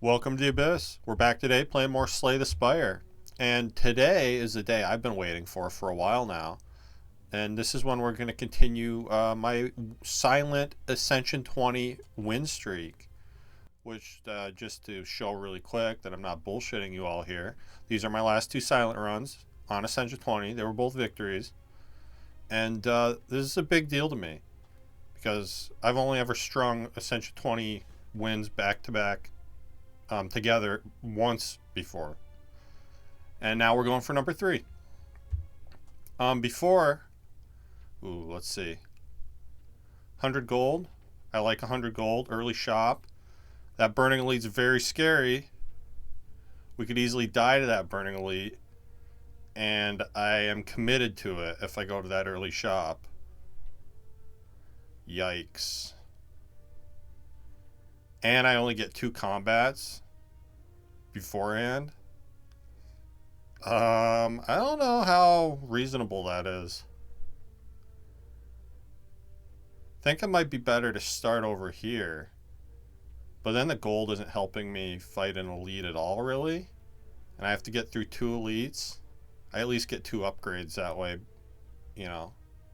Welcome to the Abyss. We're back today playing more Slay the Spire. And today is the day I've been waiting for a while now. And this is when we're going to continue my silent Ascension 20 win streak. Which, just to show really quick that I'm not bullshitting you all here, these are my last two silent runs on Ascension 20. They were both victories. And this is a big deal to me. Because I've only ever strung Ascension 20 wins back to back together once before. And now we're going for number 3. Let's see. 100 gold. I like 100 gold. Early shop. That burning elite's very scary. We could easily die to that burning elite. And I am committed to it if I go to that early shop. Yikes. And I only get 2 combats beforehand. I don't know how reasonable that is. Think it might be better to start over here. But then the gold isn't helping me fight an elite at all, really. And I have to get through 2 elites. I at least get 2 upgrades that way,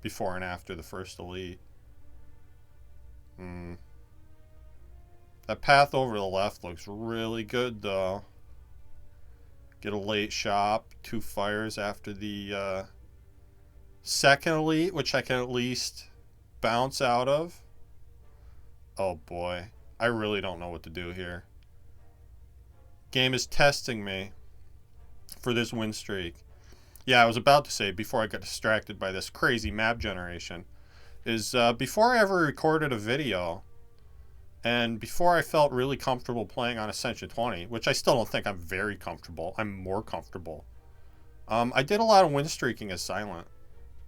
before and after the first elite. That path over to the left looks really good, though. Get a late shop, 2 fires after the second elite, which I can at least bounce out of. Oh boy, I really don't know what to do here. Game is testing me for this win streak. Yeah, I was about to say, before I got distracted by this crazy map generation, is before I ever recorded a video, and before I felt really comfortable playing on Ascension 20, which I still don't think I'm very comfortable, I'm more comfortable. I did a lot of win streaking as silent.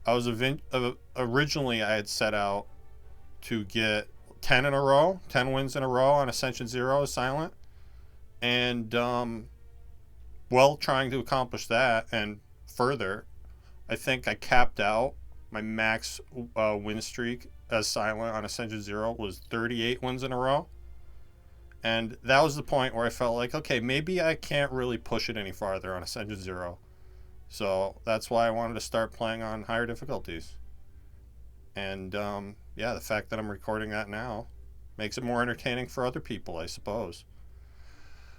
Originally I had set out to get 10 in a row, 10 wins in a row on Ascension 0 as silent. And, trying to accomplish that and further, I think I capped out my max win streak as silent on Ascension 0 was 38 wins in a row. And that was the point where I felt like, okay, maybe I can't really push it any farther on Ascension 0. So that's why I wanted to start playing on higher difficulties. And the fact that I'm recording that now makes it more entertaining for other people, I suppose.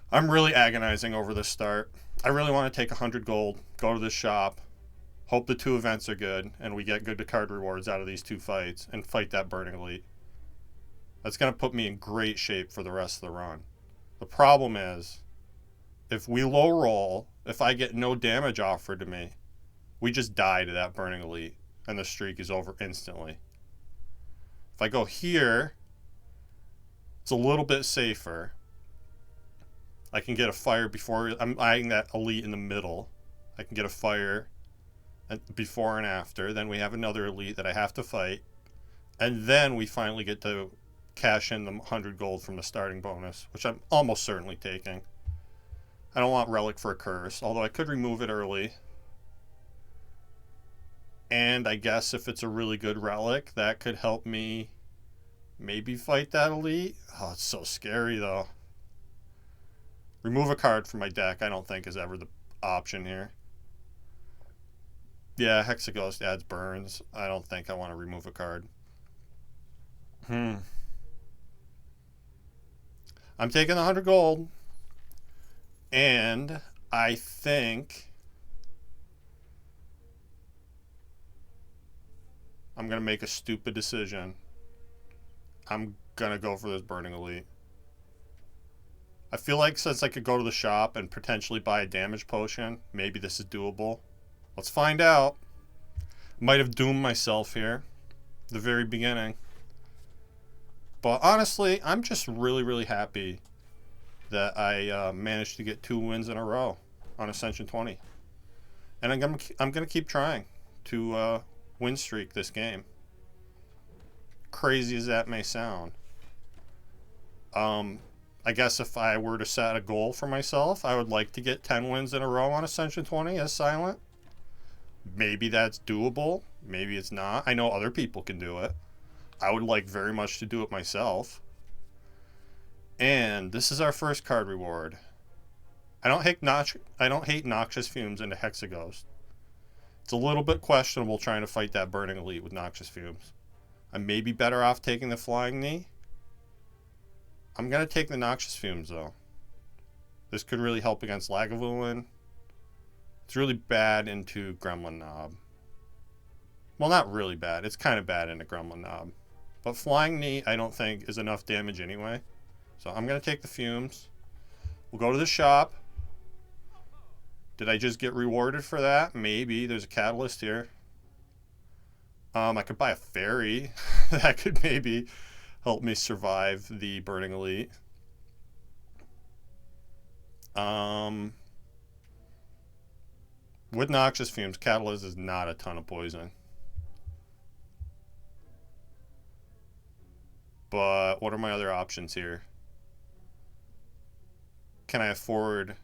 I'm really agonizing over this start. I really want to take 100 gold, go to this shop, hope the 2 events are good, and we get good card rewards out of these 2 fights, and fight that burning elite. That's going to put me in great shape for the rest of the run. The problem is, if we low roll, if I get no damage offered to me, we just die to that burning elite, and the streak is over instantly. If I go here, it's a little bit safer. I can get a fire before I'm eyeing that elite in the middle. I can get a fire before and after. Then we have another elite that I have to fight. And then we finally get to cash in the 100 gold from the starting bonus, which I'm almost certainly taking. I don't want Relic for a curse, although I could remove it early. And I guess if it's a really good relic, that could help me maybe fight that elite. Oh, it's so scary, though. Remove a card from my deck, I don't think is ever the option here. Yeah, Hexaghost adds burns. I don't think I want to remove a card. I'm taking the 100 gold. And I think I'm going to make a stupid decision. I'm going to go for this burning elite. I feel like since I could go to the shop and potentially buy a damage potion, maybe this is doable. Let's find out. Might have doomed myself here at the very beginning. But honestly, I'm just really, really happy that I managed to get 2 wins in a row on Ascension 20. And I'm going to keep trying to win streak this game. Crazy as that may sound. I guess if I were to set a goal for myself, I would like to get 10 wins in a row on Ascension 20 as silent. Maybe that's doable. Maybe it's not. I know other people can do it. I would like very much to do it myself. And And this is our first card reward. I don't hate Noxious Fumes into Hexaghost. It's a little bit questionable trying to fight that Burning Elite with Noxious Fumes. I may be better off taking the Flying Knee. I'm going to take the Noxious Fumes, though. This could really help against Lagavulin. It's really bad into Gremlin Knob. Well, not really bad. It's kind of bad into Gremlin Knob. But Flying Knee, I don't think, is enough damage anyway. So I'm going to take the Fumes. We'll go to the shop. Did I just get rewarded for that? Maybe. There's a Catalyst here. I could buy a Fairy. That could maybe help me survive the Burning Elite. With Noxious Fumes, Catalyst is not a ton of poison. But what are my other options here? Can I afford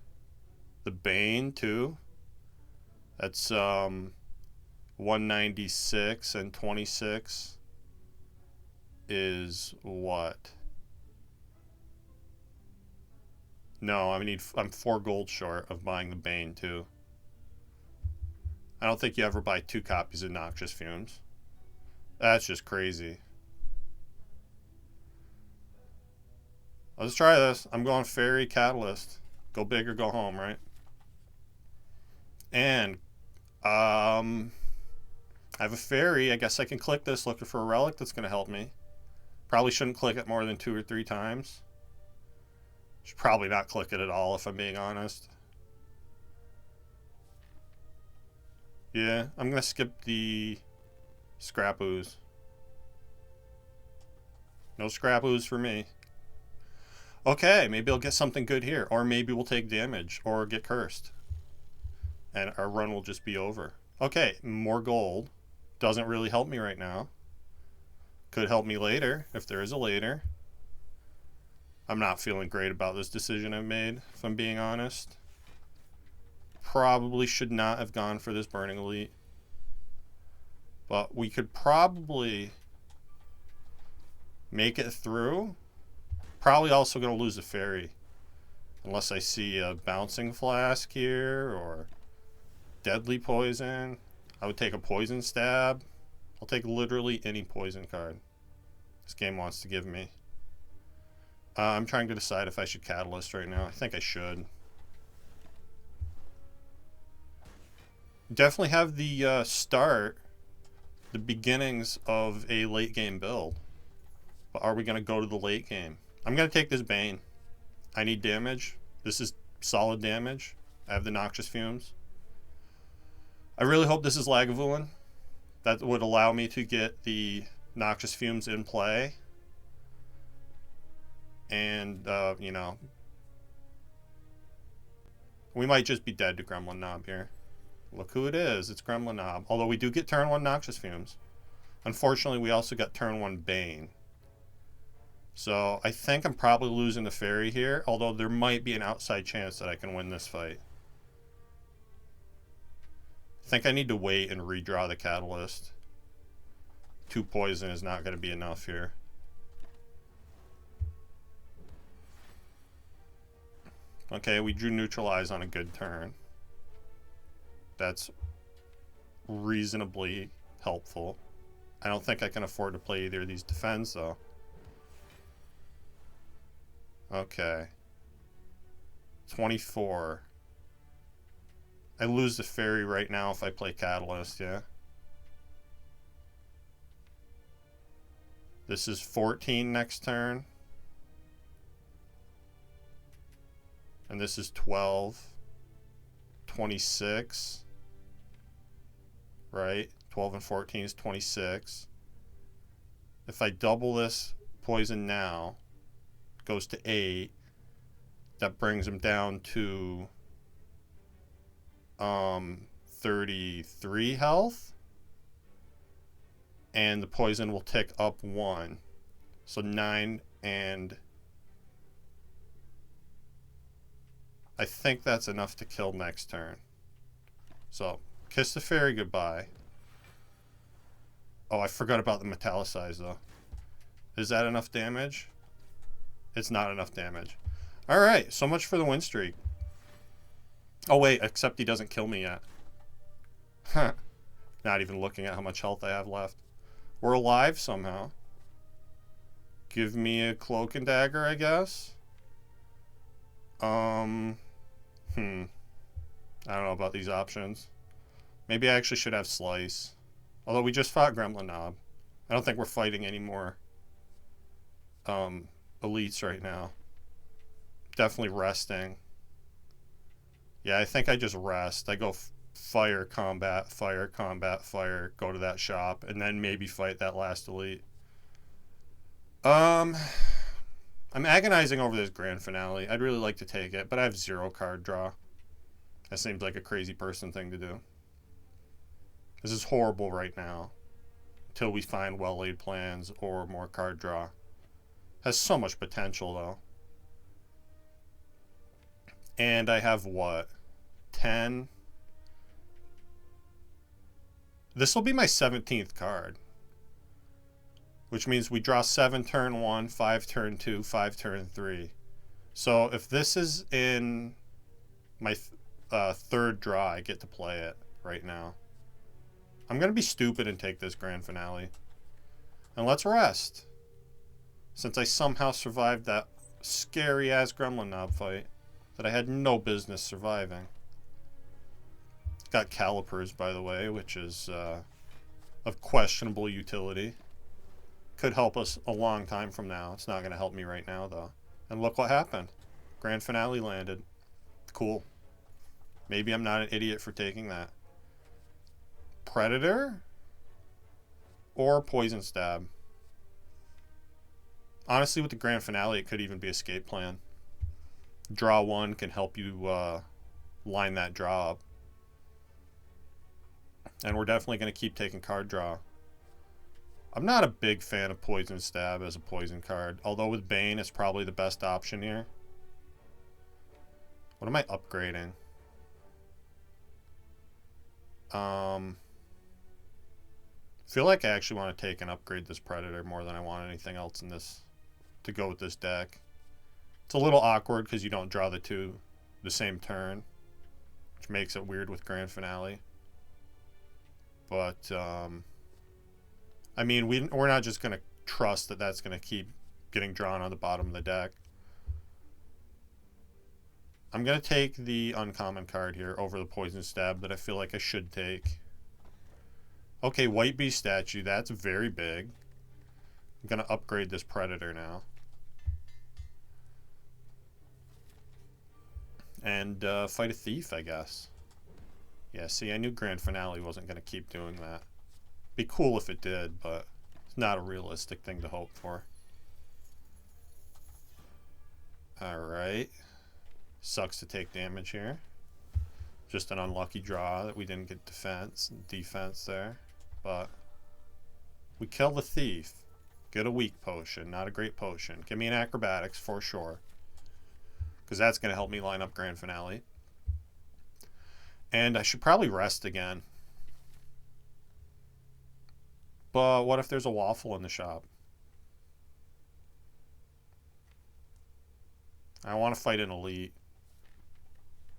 the Bane too? That's 196 and 26 is what? No, I'm 4 gold short of buying the Bane too. I don't think you ever buy 2 copies of Noxious Fumes. That's just crazy. Let's try this. I'm going Fairy Catalyst. Go big or go home, right? And I have a Fairy. I guess I can click this looking for a relic that's going to help me. Probably shouldn't click it more than 2 or 3 times. Should probably not click it at all if I'm being honest. Yeah, I'm going to skip the Scrap Ooze. No Scrap Ooze for me. Okay, maybe I'll get something good here. Or maybe we'll take damage or get cursed. And our run will just be over. Okay, more gold. Doesn't really help me right now. Could help me later, if there is a later. I'm not feeling great about this decision I've made, if I'm being honest. Probably should not have gone for this Burning Elite. But we could probably make it through. Probably also going to lose a Fairy. Unless I see a Bouncing Flask here or Deadly Poison. I would take a Poison Stab. I'll take literally any poison card this game wants to give me. I'm trying to decide if I should Catalyst right now. I think I should. Definitely have the start, the beginnings of a late game build. But are we going to go to the late game? I'm going to take this Bane. I need damage. This is solid damage. I have the Noxious Fumes. I really hope this is Lagavulin. That would allow me to get the Noxious Fumes in play. And, you know, we might just be dead to Gremlin Knob here. Look who it is. It's Gremlin Knob. Although we do get turn 1 Noxious Fumes. Unfortunately, we also got turn 1 Bane. So I think I'm probably losing the Fairy here, although there might be an outside chance that I can win this fight. I think I need to wait and redraw the Catalyst. 2 poison is not going to be enough here. Okay, we drew Neutralize on a good turn. That's reasonably helpful. I don't think I can afford to play either of these defends, though. Okay. 24. I lose the Fairy right now if I play Catalyst, yeah. This is 14 next turn. And this is 12. 26. Right? 12 and 14 is 26. If I double this poison now, it goes to 8. That brings him down to 33 health. And the poison will tick up 1. So 9 and... I think that's enough to kill next turn. So, kiss the Fairy goodbye. Oh, I forgot about the Metallicize, though. Is that enough damage? It's not enough damage. Alright, so much for the win streak. Oh wait, except he doesn't kill me yet. Huh. Not even looking at how much health I have left. We're alive somehow. Give me a cloak and dagger, I guess. I don't know about these options. Maybe I actually should have slice. Although we just fought Gremlin Knob. I don't think we're fighting any more elites right now. Definitely resting. Yeah, I think I just rest. I go fire, combat, fire, combat, fire, go to that shop, and then maybe fight that last elite. I'm agonizing over this grand finale. I'd really like to take it, but I have 0 card draw. That seems like a crazy person thing to do. This is horrible right now. Until we find well-laid plans or more card draw. Has so much potential, though. And I have what? 10? This will be my 17th card. Which means we draw 7 turn 1, 5 turn 2, 5 turn 3. So if this is in my third draw, I get to play it right now. I'm going to be stupid and take this grand finale. And let's rest. Since I somehow survived that scary-ass Gremlin Knob fight that I had no business surviving. Got calipers, by the way, which is of questionable utility. Could help us a long time from now. It's not going to help me right now, though. And look what happened. Grand finale landed. Cool. Maybe I'm not an idiot for taking that. Predator? Or Poison Stab? Honestly, with the grand finale, it could even be escape plan. Draw 1 can help you line that draw up. And we're definitely going to keep taking card draw. I'm not a big fan of Poison Stab as a poison card. Although with Bane, it's probably the best option here. What am I upgrading? Feel like I actually want to take and upgrade this Predator more than I want anything else in this to go with this deck. It's a little awkward because you don't draw the 2 the same turn, which makes it weird with Grand Finale. But, I mean, we're not just going to trust that that's going to keep getting drawn on the bottom of the deck. I'm going to take the uncommon card here over the Poison Stab that I feel like I should take. Okay, White Beast statue. That's very big. I'm going to upgrade this Predator now. And fight a Thief, I guess. Yeah, see, I knew Grand Finale wasn't going to keep doing that. Be cool if it did, but it's not a realistic thing to hope for. Alright. Sucks to take damage here. Just an unlucky draw that we didn't get defense there. But we kill the Thief. Get a weak potion, not a great potion. Give me an acrobatics for sure. Because that's going to help me line up Grand Finale. And I should probably rest again. But what if there's a waffle in the shop? I want to fight an elite.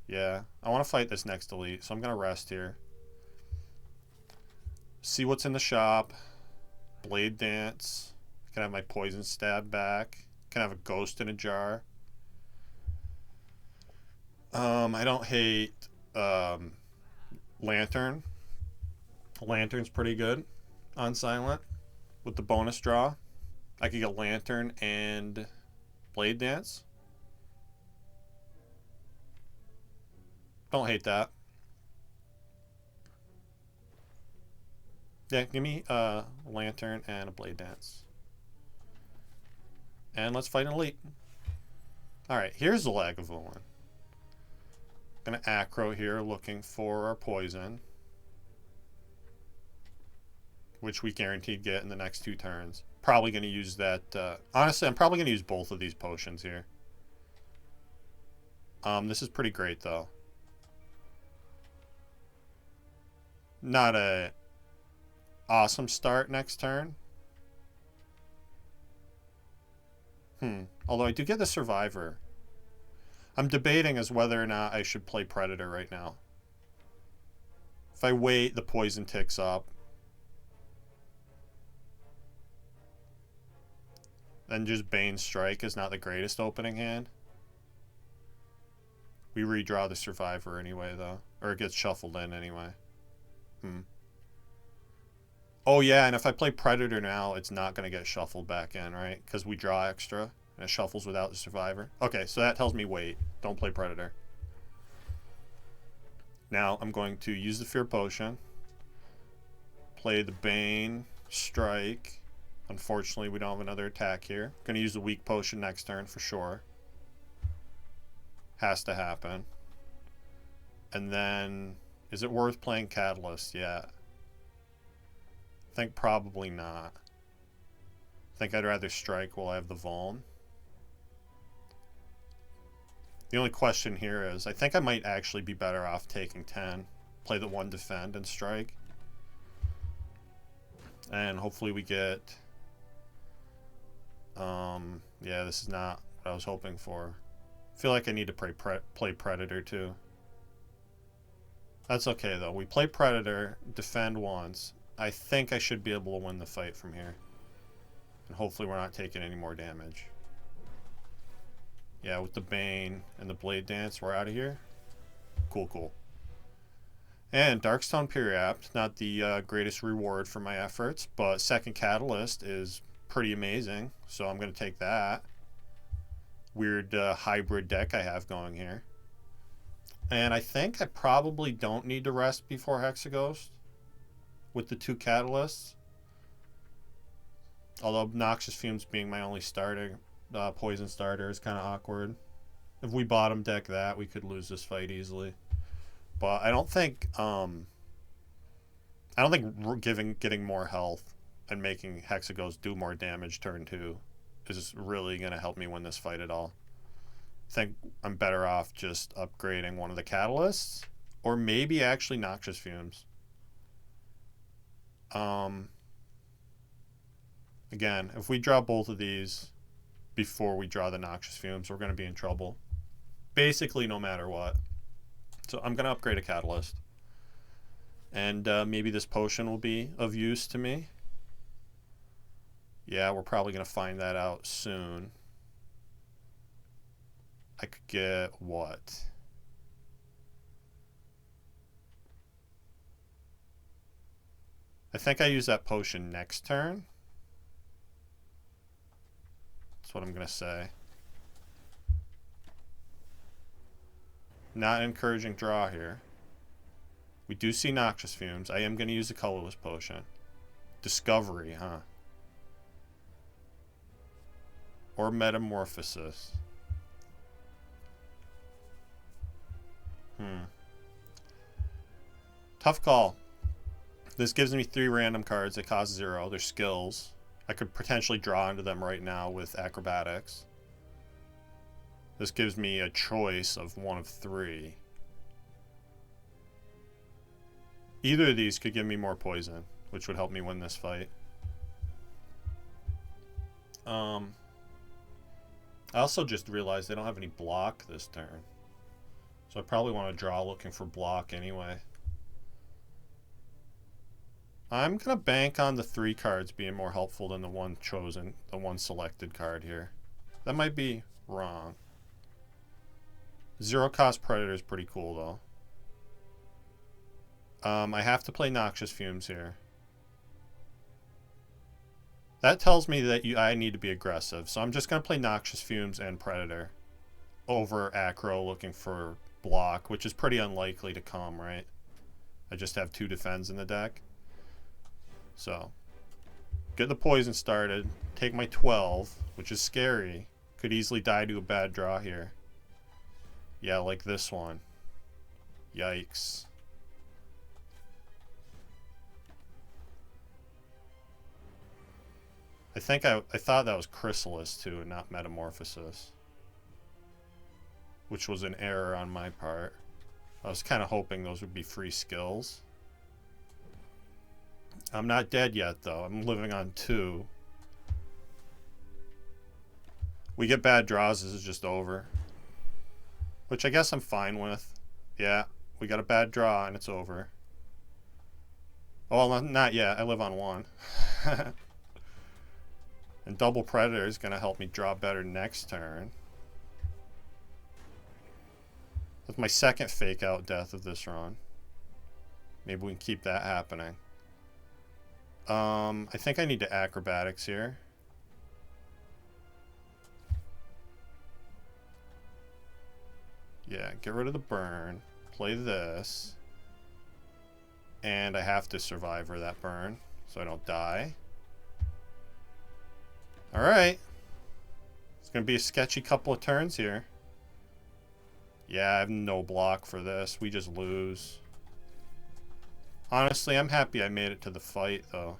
Yeah, I want to fight this next elite, so I'm going to rest here. See what's in the shop. Blade Dance. Can have my Poison Stab back. Can have a Ghost in a jar. I don't hate Lantern. Lantern's pretty good on Silent with the bonus draw. I could get Lantern and Blade Dance. Don't hate that. Yeah, give me a Lantern and a Blade Dance. And let's fight an elite. Alright, here's the Lagavulin. Gonna acro here, looking for our poison. Which we guaranteed get in the next 2 turns. Probably gonna use that, honestly, I'm probably gonna use both of these potions here. This is pretty great, though. Not a awesome start next turn. Although I do get the Survivor. I'm debating as whether or not I should play Predator right now. If I wait, the poison ticks up. Then just Bane Strike is not the greatest opening hand. We redraw the Survivor anyway, though. Or it gets shuffled in anyway. Oh, yeah, and if I play Predator now, it's not going to get shuffled back in, right? Because we draw extra, and it shuffles without the Survivor. Okay, so that tells me wait. Don't play Predator. Now, I'm going to use the Fear Potion. Play the Bane Strike. Unfortunately, we don't have another attack here. Going to use the Weak Potion next turn for sure. Has to happen. And then, is it worth playing Catalyst? Yeah. I think probably not. I think I'd rather strike while I have the Vuln. The only question here is, I think I might actually be better off taking 10. Play the 1 defend and strike. And hopefully we get... yeah, this is not what I was hoping for. I feel like I need to play Predator too. That's okay though. We play Predator, defend once. I think I should be able to win the fight from here. And hopefully we're not taking any more damage. Yeah, with the Bane and the Blade Dance, we're out of here. Cool, cool. And Darkstone Periapt, not the greatest reward for my efforts, but second Catalyst is pretty amazing, so I'm going to take that. Weird hybrid deck I have going here. And I think I probably don't need to rest before Hexaghost with the 2 Catalysts. Although Noxious Fumes being my only starter, poison starter is kind of awkward. If we bottom deck that, we could lose this fight easily. But I don't think getting more health and making Hexaghost do more damage turn 2 is really going to help me win this fight at all. I think I'm better off just upgrading one of the Catalysts, or maybe actually Noxious Fumes. Again, if we draw both of these before we draw the Noxious Fumes, we're going to be in trouble. Basically, no matter what. So I'm going to upgrade a Catalyst. And maybe this potion will be of use to me. Yeah, we're probably going to find that out soon. I could get what? I think I use that potion next turn. That's what I'm going to say. Not encouraging draw here. We do see Noxious Fumes. I am going to use a colorless potion. Discovery, huh? Or Metamorphosis. Tough call. This gives me 3 random cards that cost 0. They're skills. I could potentially draw into them right now with Acrobatics. This gives me a choice of 1 of 3. Either of these could give me more poison, which would help me win this fight. I also just realized they don't have any block this turn. So I probably want to draw looking for block anyway. I'm going to bank on the 3 cards being more helpful than the 1 chosen, the 1 selected card here. That might be wrong. 0 cost Predator is pretty cool though. I have to play Noxious Fumes here. That tells me that I need to be aggressive. So I'm just going to play Noxious Fumes and Predator over Acro looking for block, which is pretty unlikely to come, right? I just have 2 defends in the deck. So, get the poison started. Take my 12, which is scary. Could easily die to a bad draw here. Yeah, like this one. Yikes. I thought that was Chrysalis too, and not Metamorphosis. Which was an error on my part. I was kind of hoping those would be free skills. I'm not dead yet though. I'm living on 2. We get bad draws, this is just over. which I guess I'm fine with. Yeah, we got a bad draw and it's over. Oh, well, not yet. I live on 1. And double predator is going to help me draw better next turn. That's my second fake out death of this run. Maybe we can keep that happening. I think I need to acrobatics here. Yeah, get rid of the burn. Play this. And I have to survivor that burn so I don't die. Alright. It's going to be a sketchy couple of turns here. Yeah, I have no block for this. We just lose. Honestly, I'm happy I made it to the fight, though.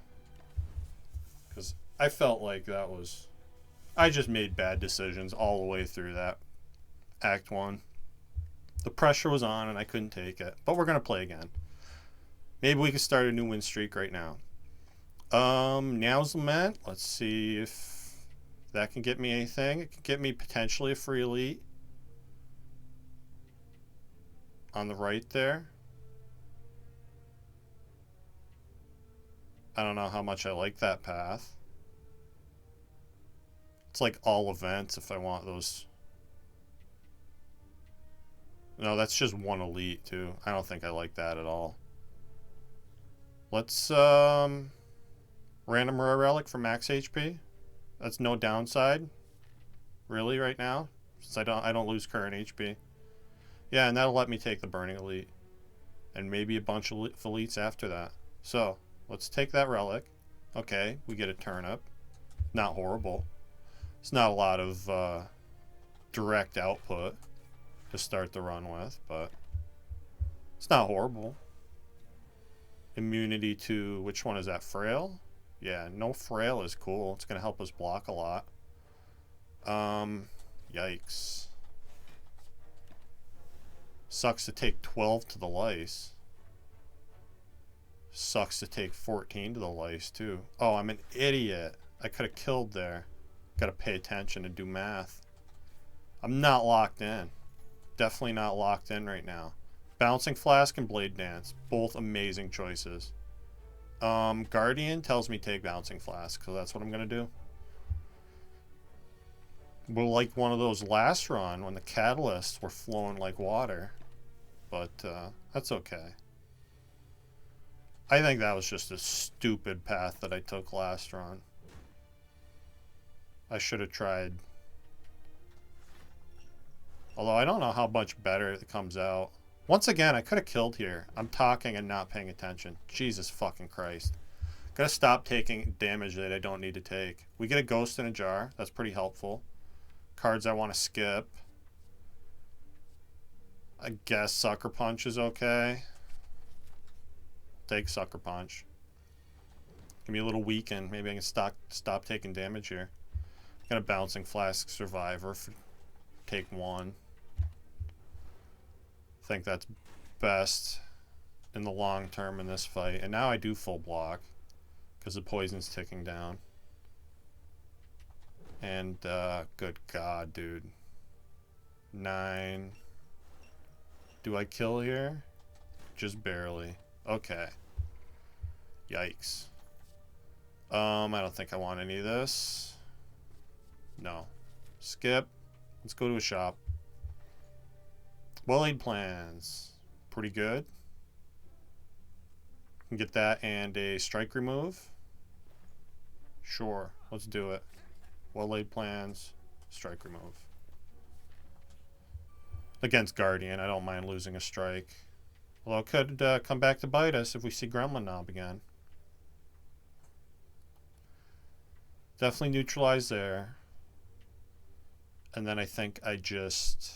Because I felt like that was... I just made bad decisions all the way through that Act 1. The pressure was on and I couldn't take it. But we're going to play again. Maybe we can start a new win streak right now. Now's Lament. Let's see if that can get me anything. It can get me potentially a free elite. On the right there. I don't know how much I like that path. It's like all events if I want those. No, that's just one elite too. I don't think I like that at all. Let's random rare relic for max HP. That's no downside. Really right now? Since I don't lose current HP. Yeah, and that'll let me take the burning elite. And maybe a bunch of elites after that. So, let's take that relic. Okay, we get a turnip. Not horrible. It's not a lot of direct output to start the run with, but it's not horrible. Immunity to, which one is that? Frail? Yeah, no frail is cool. It's going to help us block a lot. Yikes. Sucks to take 12 to the lice. Sucks to take 14 to the lice, too. Oh, I'm an idiot. I could have killed there. Got to pay attention and do math. I'm not locked in. Definitely not locked in right now. Bouncing Flask and Blade Dance. Both amazing choices. Guardian tells me take Bouncing Flask, so that's what I'm going to do. We're like one of those last run when the catalysts were flowing like water. But that's okay. I think that was just a stupid path that I took last run. I should have tried. Although I don't know how much better it comes out. Once again, I could have killed here. I'm talking and not paying attention. Jesus fucking Christ. Gotta stop taking damage that I don't need to take. We get a ghost in a jar. That's pretty helpful. Cards I want to skip. I guess Sucker Punch is okay. Take Sucker Punch. Give me a little weaken. Maybe I can stop taking damage here. Got a Bouncing Flask Survivor for take 1. I think that's best in the long term in this fight. And now I do full block because the poison's ticking down. And good God, dude. 9. Do I kill here? Just barely. Okay. Yikes. I don't think I want any of this. No. Skip. Let's go to a shop. Well-laid plans. Pretty good. Can get that and a strike remove. Sure. Let's do it. Well-laid plans. Strike remove. Against Guardian, I don't mind losing a strike. Although it could come back to bite us if we see Gremlin Knob again. Definitely neutralize there. And then I think I just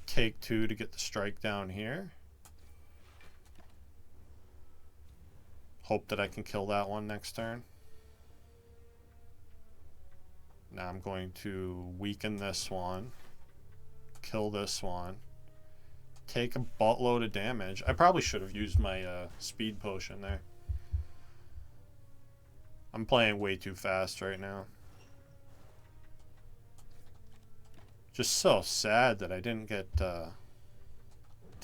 take 2 to get the strike down here. Hope that I can kill that one next turn. Now I'm going to weaken this one. Kill this one. Take a buttload of damage. I probably should have used my speed potion there. I'm playing way too fast right now. Just so sad that I didn't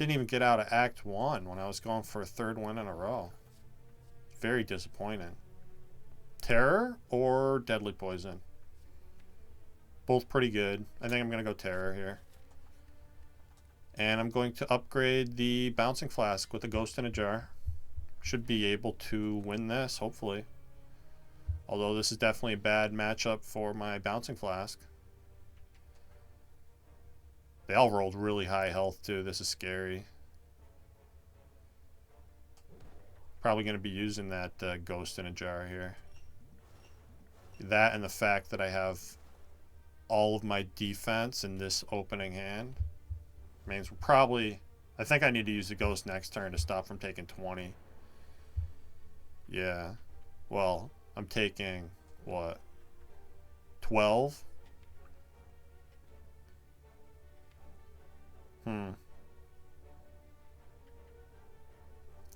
even get out of Act 1 when I was going for a third win in a row. Very disappointing. Terror or Deadly Poison? Both pretty good. I think I'm going to go Terror here. And I'm going to upgrade the Bouncing Flask with a Ghost in a Jar. Should be able to win this, hopefully. Although this is definitely a bad matchup for my Bouncing Flask. They all rolled really high health too. This is scary. Probably going to be using that Ghost in a Jar here. That and the fact that I have all of my defense in this opening hand means we're probably... I think I need to use the Ghost next turn to stop from taking 20. Yeah. Well, I'm taking, what? 12?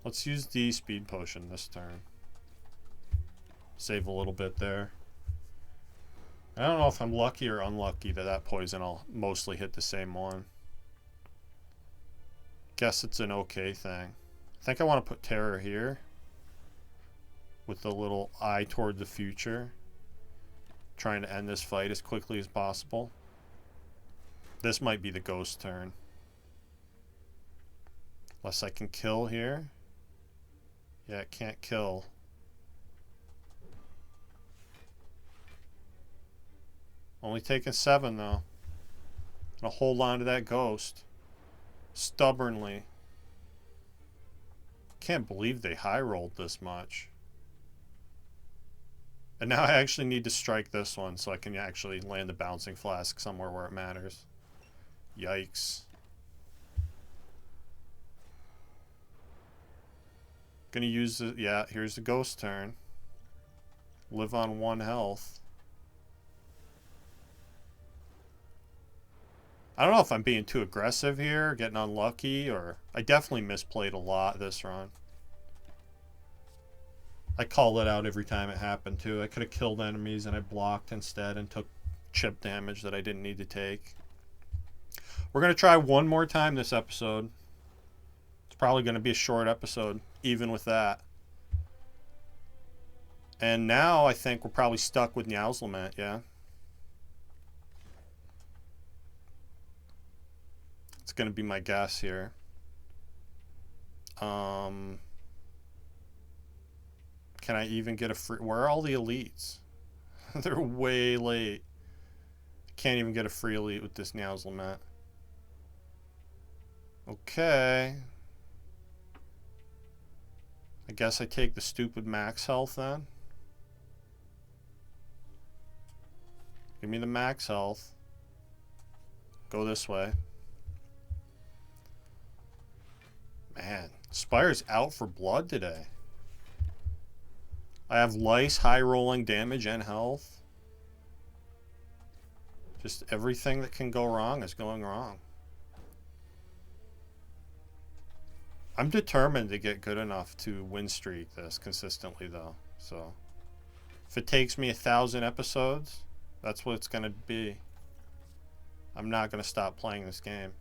Let's use the Speed Potion this turn. Save a little bit there. I don't know if I'm lucky or unlucky that poison will mostly hit the same one. Guess it's an okay thing. I think I want to put Terror here with a little eye toward the future, trying to end this fight as quickly as possible. This might be the Ghost turn. Unless I can kill here. Yeah, it can't kill. Only taking 7 though. Gonna hold on to that Ghost stubbornly. Can't believe they high rolled this much. And now I actually need to strike this one so I can actually land the Bouncing Flask somewhere where it matters. Yikes. Gonna use the... Yeah, here's the Ghost turn. Live on 1 health. I don't know if I'm being too aggressive here, getting unlucky, or... I definitely misplayed a lot this run. I call it out every time it happened too. I could have killed enemies and I blocked instead and took chip damage that I didn't need to take. We're going to try one more time this episode. It's probably going to be a short episode, even with that. And now I think we're probably stuck with Niao's Lament, yeah? It's going to be my guess here. Can I even get a free... Where are all the elites? They're way late. Can't even get a free elite with this Niao's Lament. Okay. I guess I take the stupid max health then. Give me the max health. Go this way. Man, Spire's out for blood today. I have lice, high rolling damage, and health. Just everything that can go wrong is going wrong. I'm determined to get good enough to win streak this consistently though. So if it takes me 1,000 episodes, that's what it's going to be. I'm not going to stop playing this game.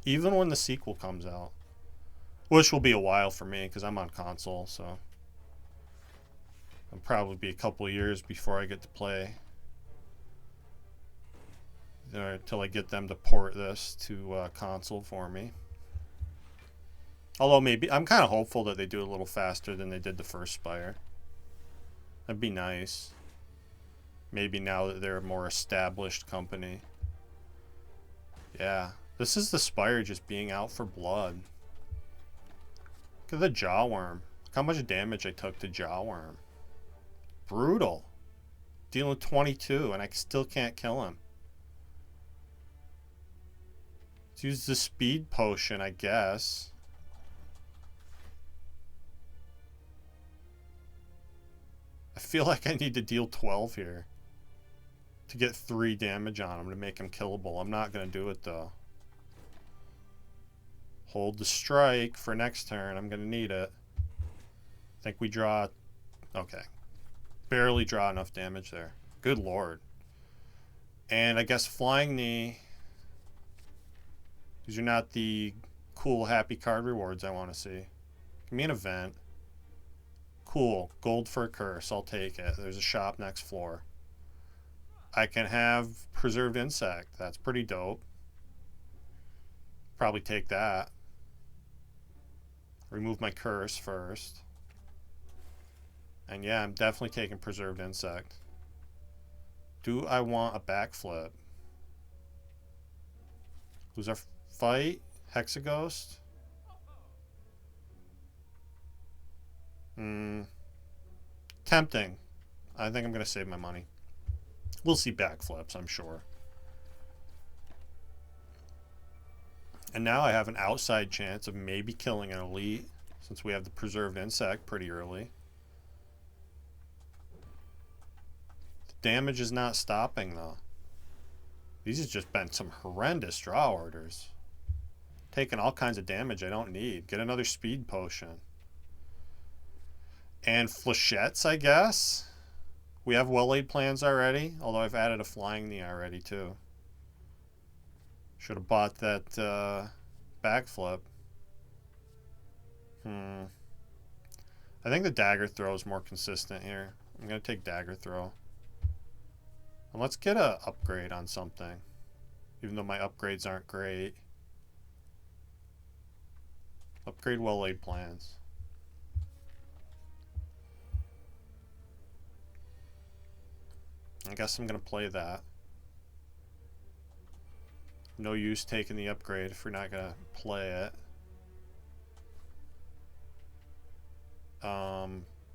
Even when the sequel comes out. Which will be a while for me because I'm on console, so it'll probably be a couple of years before I get to play. Until I get them to port this to console for me. Although maybe, I'm kind of hopeful that they do a little faster than they did the first Spire. That'd be nice. Maybe now that they're a more established company. Yeah. This is the Spire just being out for blood. Look at the Jawworm. Look how much damage I took to Jawworm. Brutal. Dealing 22 and I still can't kill him. Let's use the Speed Potion, I guess. I feel like I need to deal 12 here to get 3 damage on him to make him killable. I'm not going to do it though. Hold the strike for next turn. I'm going to need it. I think we draw... Okay. Barely draw enough damage there. Good lord. And I guess flying knee. These are not the cool, happy card rewards I want to see. Give me an event. Cool. Gold for a curse. I'll take it. There's a shop next floor. I can have preserved insect. That's pretty dope. Probably take that. Remove my curse first. And yeah, I'm definitely taking preserved insect. Do I want a backflip? Lose our fight? Hexaghost? Tempting. I think I'm going to save my money. We'll see backflips, I'm sure. And now I have an outside chance of maybe killing an elite, since we have the preserved insect pretty early. The damage is not stopping, though. These have just been some horrendous draw orders. Taking all kinds of damage I don't need. Get another speed potion. And flechettes, I guess. We have well-laid plans already, although I've added a flying knee already, too. Should have bought that backflip. I think the dagger throw is more consistent here. I'm going to take dagger throw. And let's get an upgrade on something. Even though my upgrades aren't great. Upgrade well-laid plans. I guess I'm going to play that. No use taking the upgrade if we're not going to play it.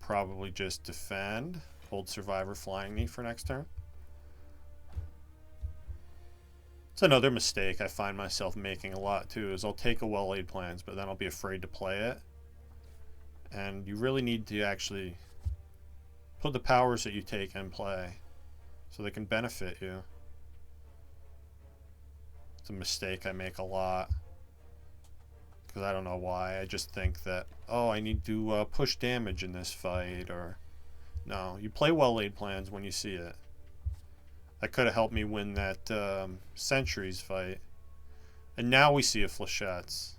Probably just defend. Hold survivor flying knee for next turn. It's another mistake I find myself making a lot too, is I'll take a well-laid plans, but then I'll be afraid to play it. And you really need to actually put the powers that you take in play so they can benefit you. It's a mistake I make a lot. Because I don't know why. I just think that, oh, I need to push damage in this fight, or... No, you play well-laid plans when you see it. That could have helped me win that Centuries fight. And now we see a Flechettes.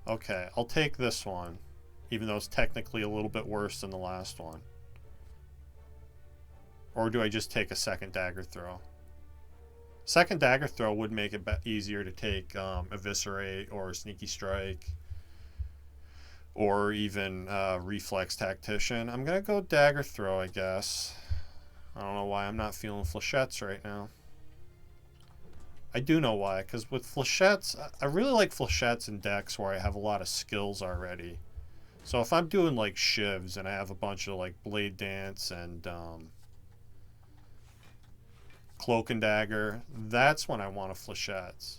Okay, I'll take this one, even though it's technically a little bit worse than the last one. Or do I just take a second dagger throw? Second dagger throw would make it easier to take Eviscerate or Sneaky Strike. Or even Reflex Tactician. I'm going to go dagger throw, I guess. I don't know why I'm not feeling Flechettes right now. I do know why, because with Flechettes, I really like Flechettes in decks where I have a lot of skills already. So if I'm doing like Shivs and I have a bunch of like Blade Dance and Cloak and Dagger, that's when I want a Flechettes.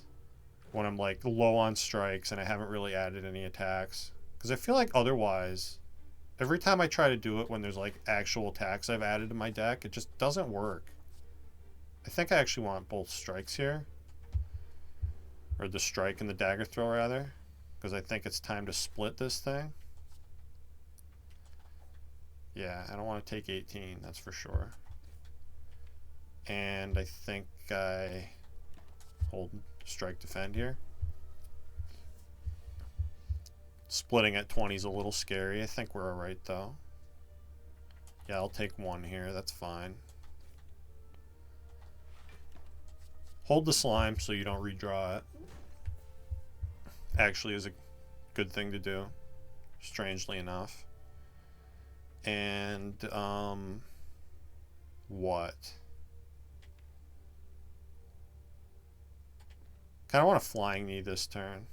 When I'm like low on strikes and I haven't really added any attacks. Because I feel like otherwise, every time I try to do it when there's like actual attacks I've added to my deck, it just doesn't work. I think I actually want both strikes here. Or the strike and the dagger throw, rather. Because I think it's time to split this thing. Yeah, I don't want to take 18, that's for sure. And I think I hold strike defend here. Splitting at 20 is a little scary. I think we're alright though. Yeah, I'll take one here, that's fine. Hold the slime so you don't redraw it. Actually is a good thing to do, strangely enough. And what? Kind of want a flying knee this turn.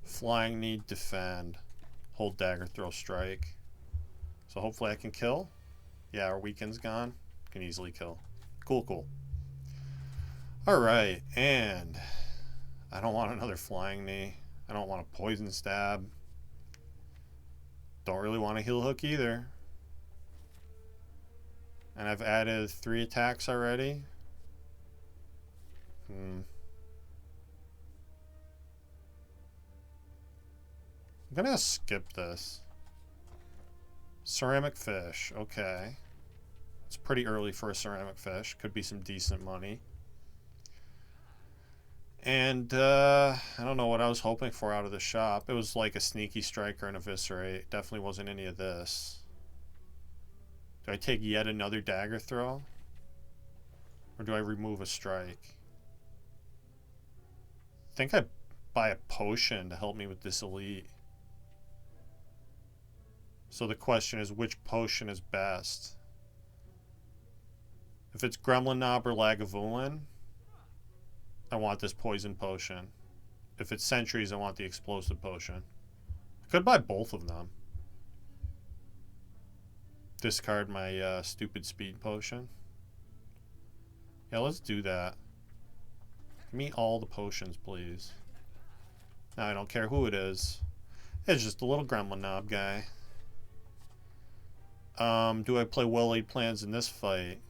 Flying knee, defend, hold dagger, throw strike. So hopefully I can kill. Yeah, our weakened's gone. Can easily kill. Cool, cool. Alright, and I don't want another flying knee. I don't want a poison stab. Don't really want a heel hook either. And I've added 3 attacks already. I'm gonna skip this. Ceramic fish, okay. It's pretty early for a ceramic fish. Could be some decent money. And I don't know what I was hoping for out of the shop. It was like a sneaky strike or an eviscerate. Definitely wasn't any of this. Do I take yet another dagger throw? Or do I remove a strike? I think I buy a potion to help me with this elite. So the question is, which potion is best? If it's Gremlin Knob or Lagavulin, I want this poison potion. If it's Sentries, I want the explosive potion. I could buy both of them. Discard my stupid speed potion. Yeah, let's do that. Give me all the potions, please. Now, I don't care who it is. It's just a little Gremlin Knob guy. Do I play well-laid plans in this fight?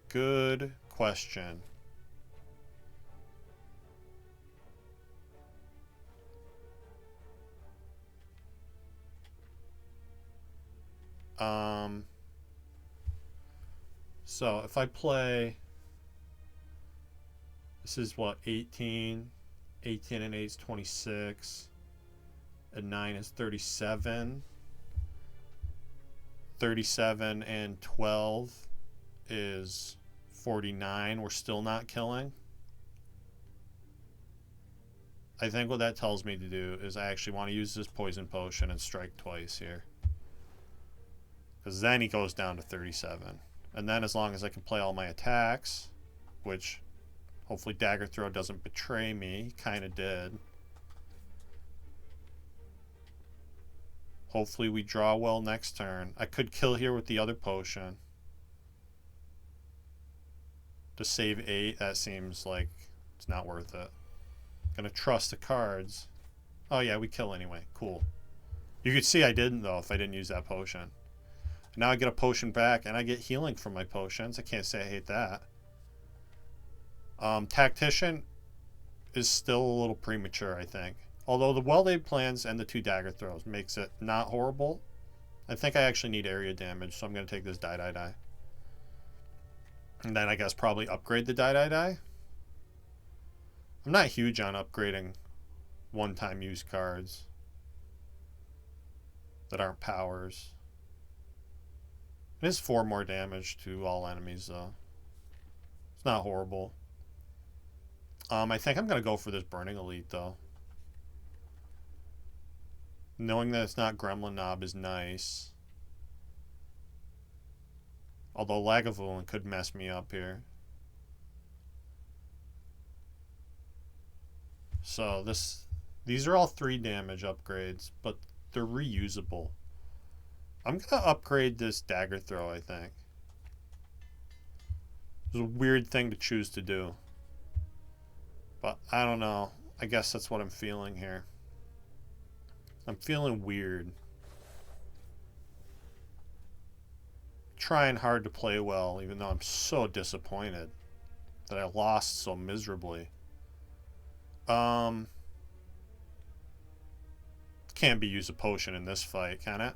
Good question. So if I play, this is what, 18 and 8 is 26, and 9 is 37, 37 and 12 is 49. We're still not killing. I think what that tells me to do is I actually want to use this poison potion and strike twice here. Because then he goes down to 37. And then as long as I can play all my attacks, which hopefully Dagger Throw doesn't betray me, kind of did. Hopefully we draw well next turn. I could kill here with the other potion. To save 8, that seems like it's not worth it. Gonna trust the cards. Oh yeah, we kill anyway. Cool. You could see I didn't though if I didn't use that potion. Now I get a potion back and I get healing from my potions. I can't say I hate that. Tactician is still a little premature, I think. Although the well-laid plans and the 2 dagger throws makes it not horrible. I think I actually need area damage, so I'm going to take this die. And then I guess probably upgrade the die. I'm not huge on upgrading one-time use cards that aren't powers. It is 4 more damage to all enemies, though. It's not horrible. I think I'm going to go for this Burning Elite, though. Knowing that it's not Gremlin Knob is nice. Although Lagavulin could mess me up here. So these are all 3 damage upgrades, but they're reusable. I'm going to upgrade this Dagger Throw, I think. It's a weird thing to choose to do. But I don't know. I guess that's what I'm feeling here. I'm feeling weird. Trying hard to play well, even though I'm so disappointed that I lost so miserably. Can't be use a potion in this fight, can it?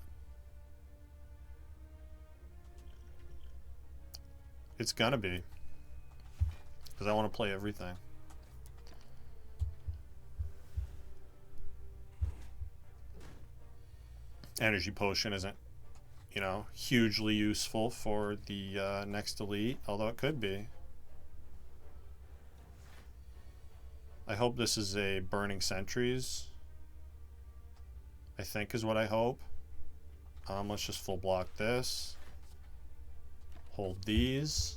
It's gonna be. Because I want to play everything. Energy potion isn't, you know, hugely useful for the next elite, although it could be. I hope this is a Burning Sentries. I think is what I hope. Let's just full block this. Hold these.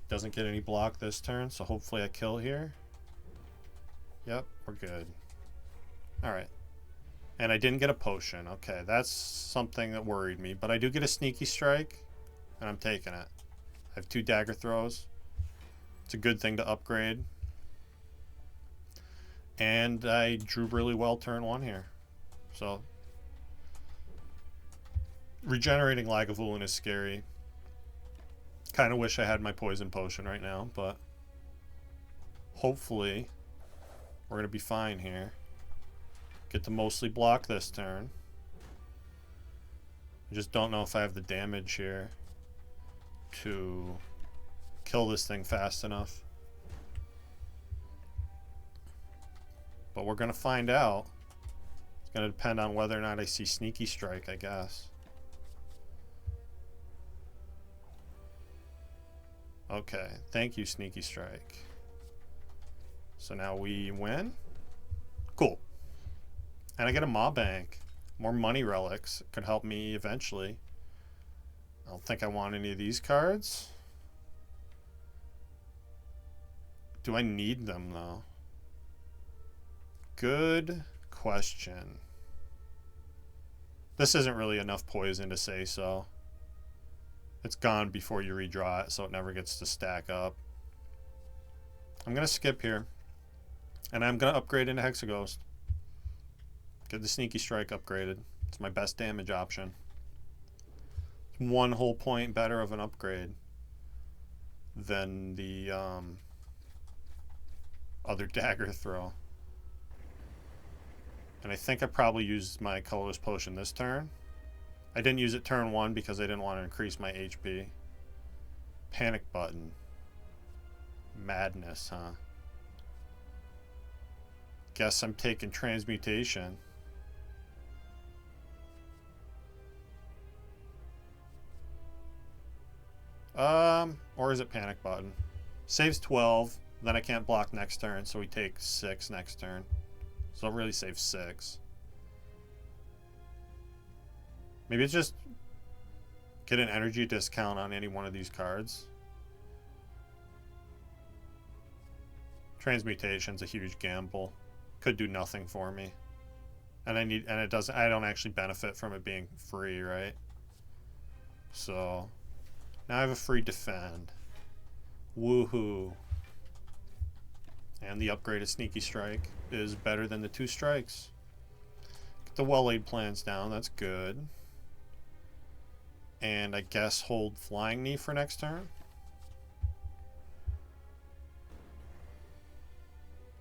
Doesn't get any block this turn, so hopefully I kill here. Yep, we're good. Alright. And I didn't get a potion. Okay, that's something that worried me. But I do get a sneaky strike, and I'm taking it. I have 2 dagger throws. It's a good thing to upgrade. And I drew really well turn 1 here. So, regenerating Lagavulin is scary. Kind of wish I had my poison potion right now, but hopefully we're going to be fine here. Get to mostly block this turn. I just don't know if I have the damage here to kill this thing fast enough. But we're going to find out. It's going to depend on whether or not I see Sneaky Strike, I guess. Okay, thank you, Sneaky Strike. So now we win. Cool. And I get a Maw Bank. More money relics could help me eventually. I don't think I want any of these cards. Do I need them, though? Good question. This isn't really enough poison to say so. It's gone before you redraw it, so it never gets to stack up. I'm going to skip here. And I'm going to upgrade into Hexaghost. Get the Sneaky Strike upgraded. It's my best damage option. It's 1 whole point better of an upgrade than the other dagger throw. And I think I probably used my colorless potion this turn. I didn't use it turn 1 because I didn't want to increase my HP. Panic button. Madness, huh? Guess I'm taking transmutation. Or is it panic button? Saves 12, then I can't block next turn, so we take 6 next turn. So I'll really save 6. Maybe it's just get an energy discount on any one of these cards. Transmutation's a huge gamble. Could do nothing for me. And I don't actually benefit from it being free, right? So now I have a free defend. Woohoo. And the upgraded Sneaky Strike is better than the 2 strikes. Get the well-laid plans down, that's good. And I guess hold Flying Knee for next turn.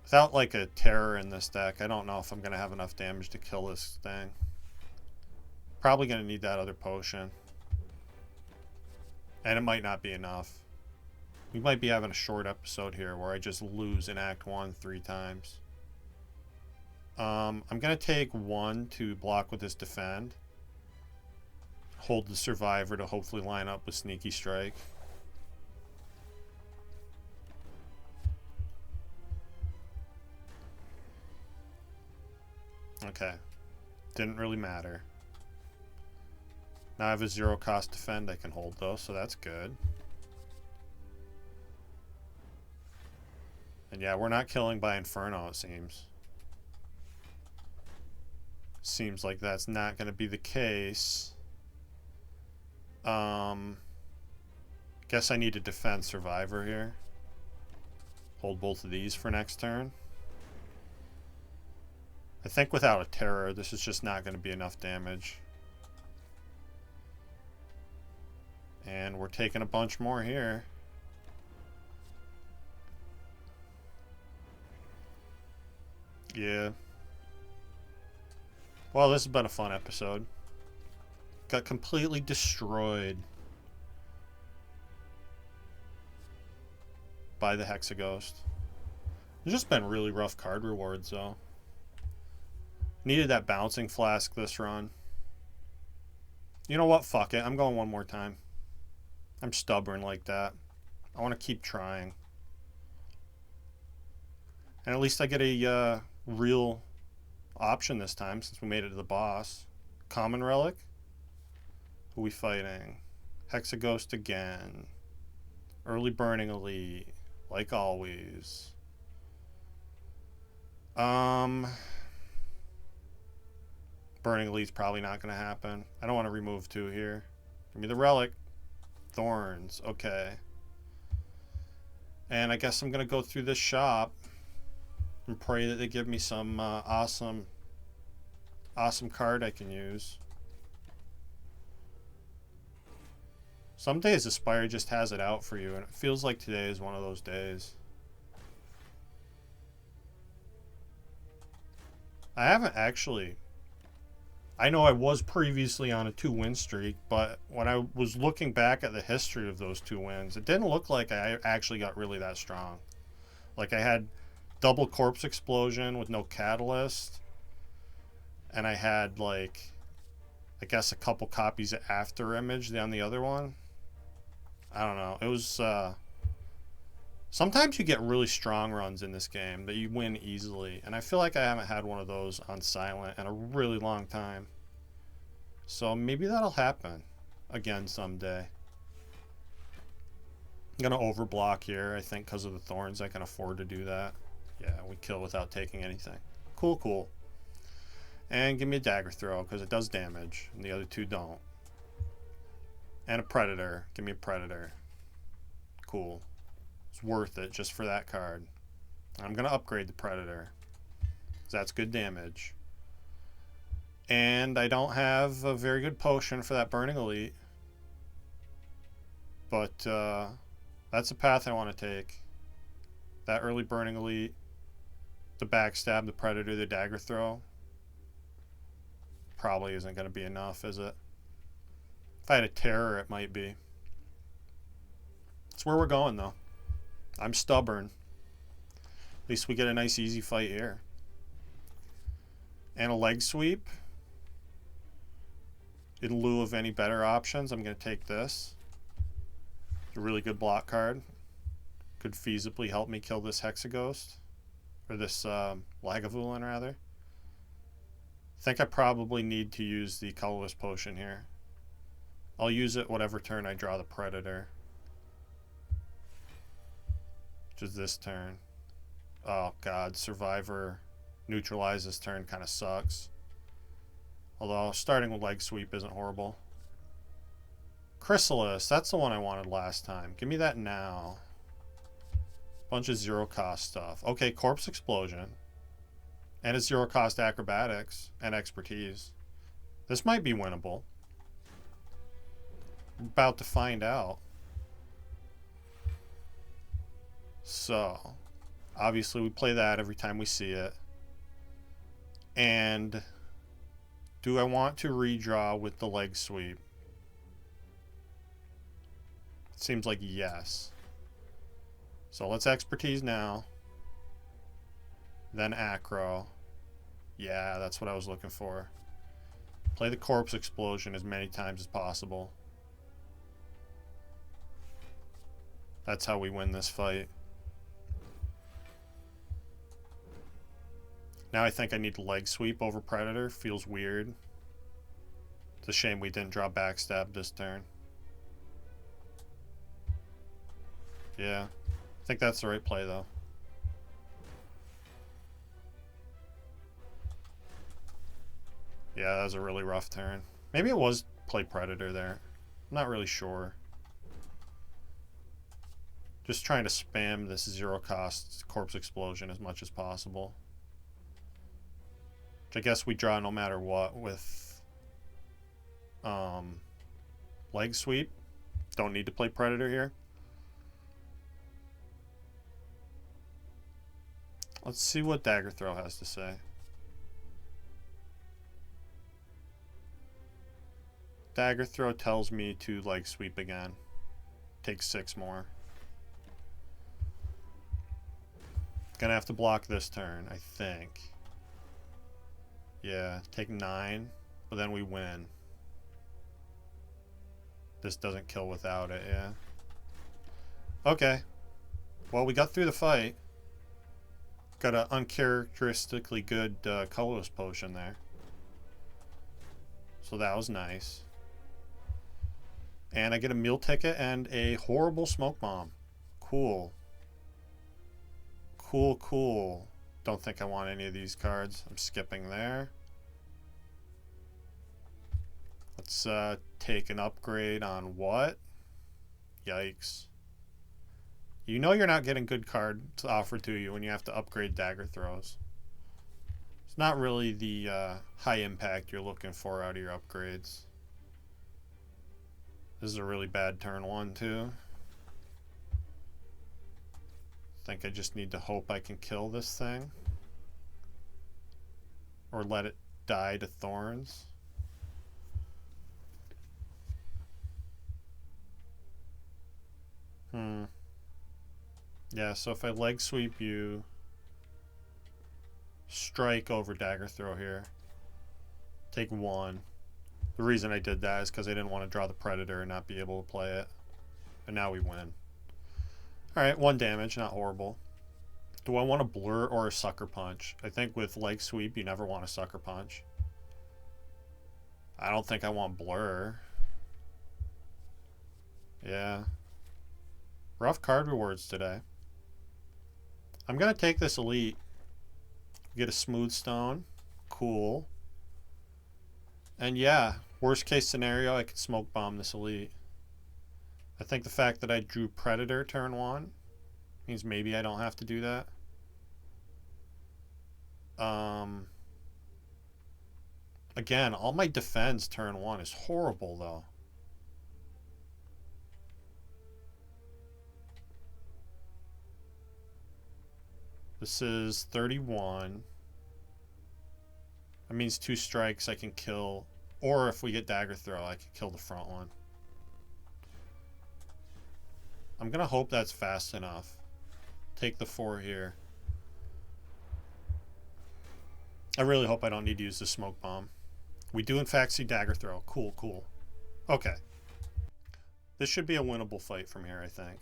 Without like a terror in this deck, I don't know if I'm going to have enough damage to kill this thing. Probably going to need that other potion. And it might not be enough. We might be having a short episode here where I just lose in Act 1 3 times. I'm going to take 1 to block with this defend. Hold the survivor to hopefully line up with Sneaky Strike. Okay. Didn't really matter. Now I have a 0 cost defend I can hold though, so that's good. And yeah, we're not killing by Inferno, it seems. Seems like that's not going to be the case. Guess I need to defend Survivor here. Hold both of these for next turn. I think without a terror, this is just not going to be enough damage. And we're taking a bunch more here. Yeah. Well, this has been a fun episode. Got completely destroyed by the Hexaghost. It's just been really rough card rewards, though. Needed that bouncing flask this run. You know what? Fuck it. I'm going one more time. I'm stubborn like that. I want to keep trying. And at least I get a real option this time since we made it to the boss. Common Relic. Who are we fighting? Hexaghost again. Early Burning Elite. Like always. Burning Elite's probably not going to happen. I don't want to remove 2 here. Give me the Relic. Thorns. Okay. And I guess I'm going to go through this shop and pray that they give me some awesome card I can use. Some days the Spire just has it out for you, and it feels like today is one of those days. I haven't actually I know I was previously on a 2-win streak, but when I was looking back at the history of those 2 wins, it didn't look like I actually got really that strong. Like I had double corpse explosion with no catalyst, and I had like I guess a couple copies of after image on the other one. I don't know. It was sometimes you get really strong runs in this game that you win easily, and I feel like I haven't had one of those on silent in a really long time. So maybe that'll happen again someday. I'm gonna overblock here, I think, because of the thorns. I can afford to do that. Yeah, we kill without taking anything. Cool, cool. And give me a dagger throw, because it does damage, and the other 2 don't. And a predator. Give me a predator. Cool. It's worth it just for that card. I'm going to upgrade the predator, because that's good damage. And I don't have a very good potion for that burning elite. But that's a path I want to take. That early burning elite, the backstab, the predator, the dagger throw. Probably isn't going to be enough, is it? If I had a terror, it might be. That's where we're going, though. I'm stubborn. At least we get a nice easy fight here. And a leg sweep. In lieu of any better options, I'm going to take this. It's a really good block card. Could feasibly help me kill this Hexaghost. Or this Lagavulin, rather. I think I probably need to use the colorless potion here. I'll use it whatever turn I draw the predator. Which is this turn. Oh god, survivor neutralize this turn kind of sucks. Although starting with leg sweep isn't horrible. Chrysalis, that's the one I wanted last time. Give me that now. Bunch of 0 cost stuff. Okay, corpse explosion. And it's 0 cost acrobatics and expertise. This might be winnable. I'm about to find out. So, obviously we play that every time we see it. And do I want to redraw with the leg sweep? It seems like yes. So let's expertise now. Then acro. Yeah, that's what I was looking for. Play the corpse explosion as many times as possible. That's how we win this fight. Now I think I need leg sweep over predator. Feels weird. It's a shame we didn't draw backstab this turn. Yeah. I think that's the right play though. Yeah, that was a really rough turn. Maybe it was play predator there. I'm not really sure. Just trying to spam this 0 cost corpse explosion as much as possible. Which I guess we draw no matter what with leg sweep. Don't need to play predator here. Let's see what dagger throw has to say. Dagger throw tells me to leg sweep again. Take 6 more. Gonna have to block this turn, I think. Yeah, take 9, but then we win. This doesn't kill without it, yeah. Okay. Well, we got through the fight. Got an uncharacteristically good colorless potion there. So that was nice. And I get a meal ticket and a horrible smoke bomb. Cool. Cool, cool. Don't think I want any of these cards. I'm skipping there. Let's take an upgrade on what? Yikes. You know you're not getting good cards offered to you when you have to upgrade dagger throws. It's not really the high impact you're looking for out of your upgrades. This is a really bad turn 1 too. Think I just need to hope I can kill this thing. Or let it die to thorns. Yeah, so if I leg sweep you, strike over dagger throw here, take 1. The reason I did that is because I didn't want to draw the predator and not be able to play it. And now we win. Alright, 1 damage, not horrible. Do I want a blur or a sucker punch? I think with leg sweep, you never want a sucker punch. I don't think I want blur. Yeah. Rough card rewards today. I'm going to take this elite. Get a smooth stone. Cool. And yeah, worst case scenario, I could smoke bomb this elite. I think the fact that I drew predator turn 1 means maybe I don't have to do that. Again, all my defense turn 1 is horrible though. This is 31. That means 2 strikes I can kill, or if we get dagger throw, I can kill the front one. I'm gonna hope that's fast enough. Take the 4 here. I really hope I don't need to use the smoke bomb. We do in fact see dagger throw. Cool, cool. Okay. This should be a winnable fight from here, I think.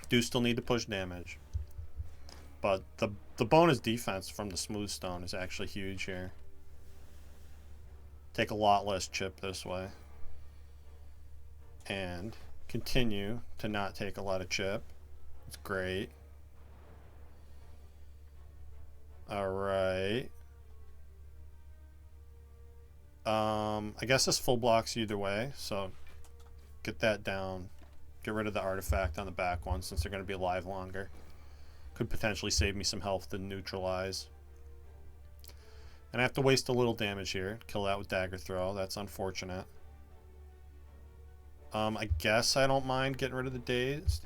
Do still need to push damage. But the bonus defense from the smooth stone is actually huge here. Take a lot less chip this way. And continue to not take a lot of chip. It's great. Alright. I guess this full blocks either way, so get that down. Get rid of the artifact on the back one since they're going to be alive longer. Could potentially save me some health to neutralize. And I have to waste a little damage here. Kill that with dagger throw. That's unfortunate. I guess I don't mind getting rid of the dazed.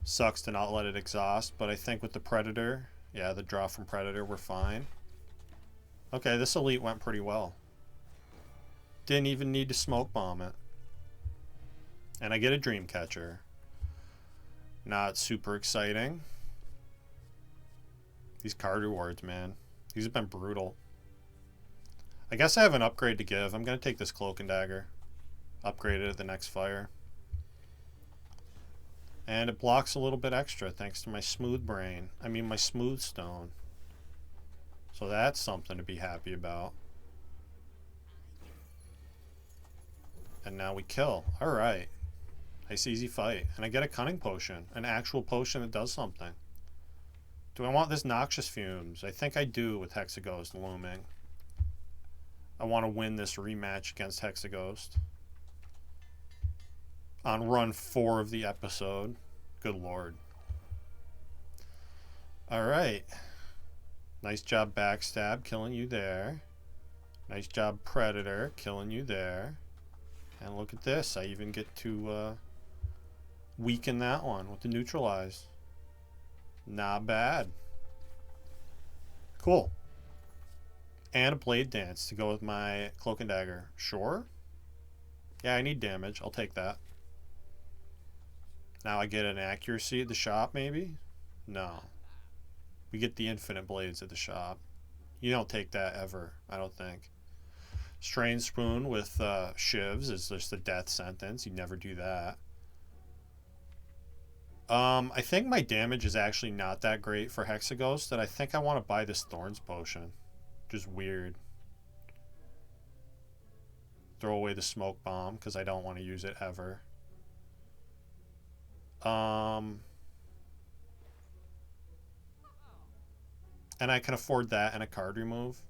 Sucks to not let it exhaust, but I think with the predator, yeah, the draw from predator, we're fine. Okay, this elite went pretty well. Didn't even need to smoke bomb it. And I get a dream catcher. Not super exciting. These card rewards, man. These have been brutal. I guess I have an upgrade to give. I'm going to take this cloak and dagger. Upgrade it at the next fire. And it blocks a little bit extra thanks to my smooth brain. I mean my smooth stone. So that's something to be happy about. And now we kill. Alright. Nice easy fight. And I get a cunning potion. An actual potion that does something. Do I want this noxious fumes? I think I do with Hexaghost looming. I want to win this rematch against Hexaghost. On run 4 of the episode. Good lord. Alright. Nice job backstab, killing you there. Nice job predator, killing you there. And look at this, I even get to weaken that one with the neutralize. Not bad. Cool. And a blade dance to go with my cloak and dagger. Sure. Yeah, I need damage. I'll take that. Now I get an accuracy at the shop, maybe? No. We get the infinite blades at the shop. You don't take that ever, I don't think. Strain spoon with shivs is just a death sentence. You never do that. I think my damage is actually not that great for Hexaghost, that I think I want to buy this Thorns potion. Just weird. Throw away the smoke bomb because I don't want to use it ever. And I can afford that and a card remove.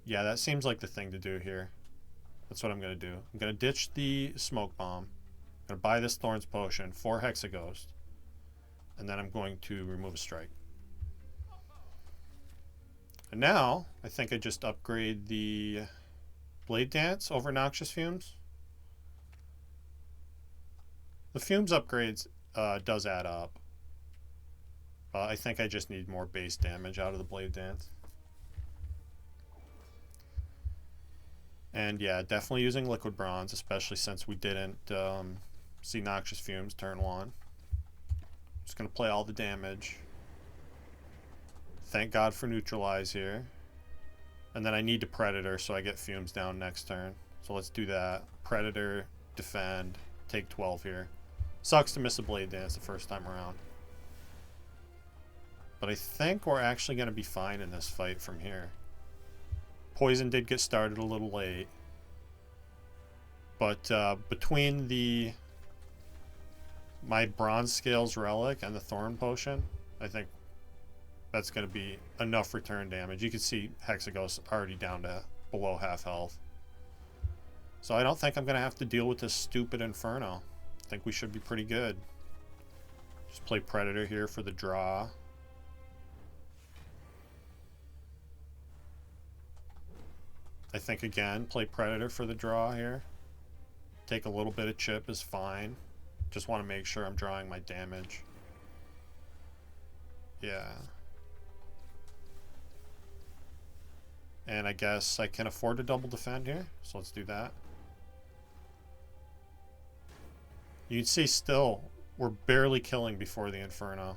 Yeah, that seems like the thing to do here. That's what I'm going to do. I'm going to ditch the smoke bomb. I'm going to buy this Thorns potion for Hexaghost. And then I'm going to remove a strike. And now, I think I just upgrade the Blade Dance over Noxious Fumes. The Fumes upgrades does add up. I think I just need more base damage out of the Blade Dance. And yeah, definitely using Liquid Bronze, especially since we didn't See Noxious Fumes turn 1. Just going to play all the damage. Thank God for Neutralize here. And then I need to Predator, so I get Fumes down next turn. So let's do that. Predator, defend, take 12 here. Sucks to miss a Blade Dance the first time around. But I think we're actually going to be fine in this fight from here. Poison did get started a little late. But between my Bronze Scales Relic and the Thorn Potion, I think that's going to be enough return damage. You can see Hexagos already down to below half health. So I don't think I'm going to have to deal with this stupid Inferno. I think we should be pretty good. Just play Predator here for the draw. I think, again, play Predator for the draw here. Take a little bit of chip is fine. Just want to make sure I'm drawing my damage. Yeah. And I guess I can afford to double defend here. So let's do that. You can see still, we're barely killing before the Inferno.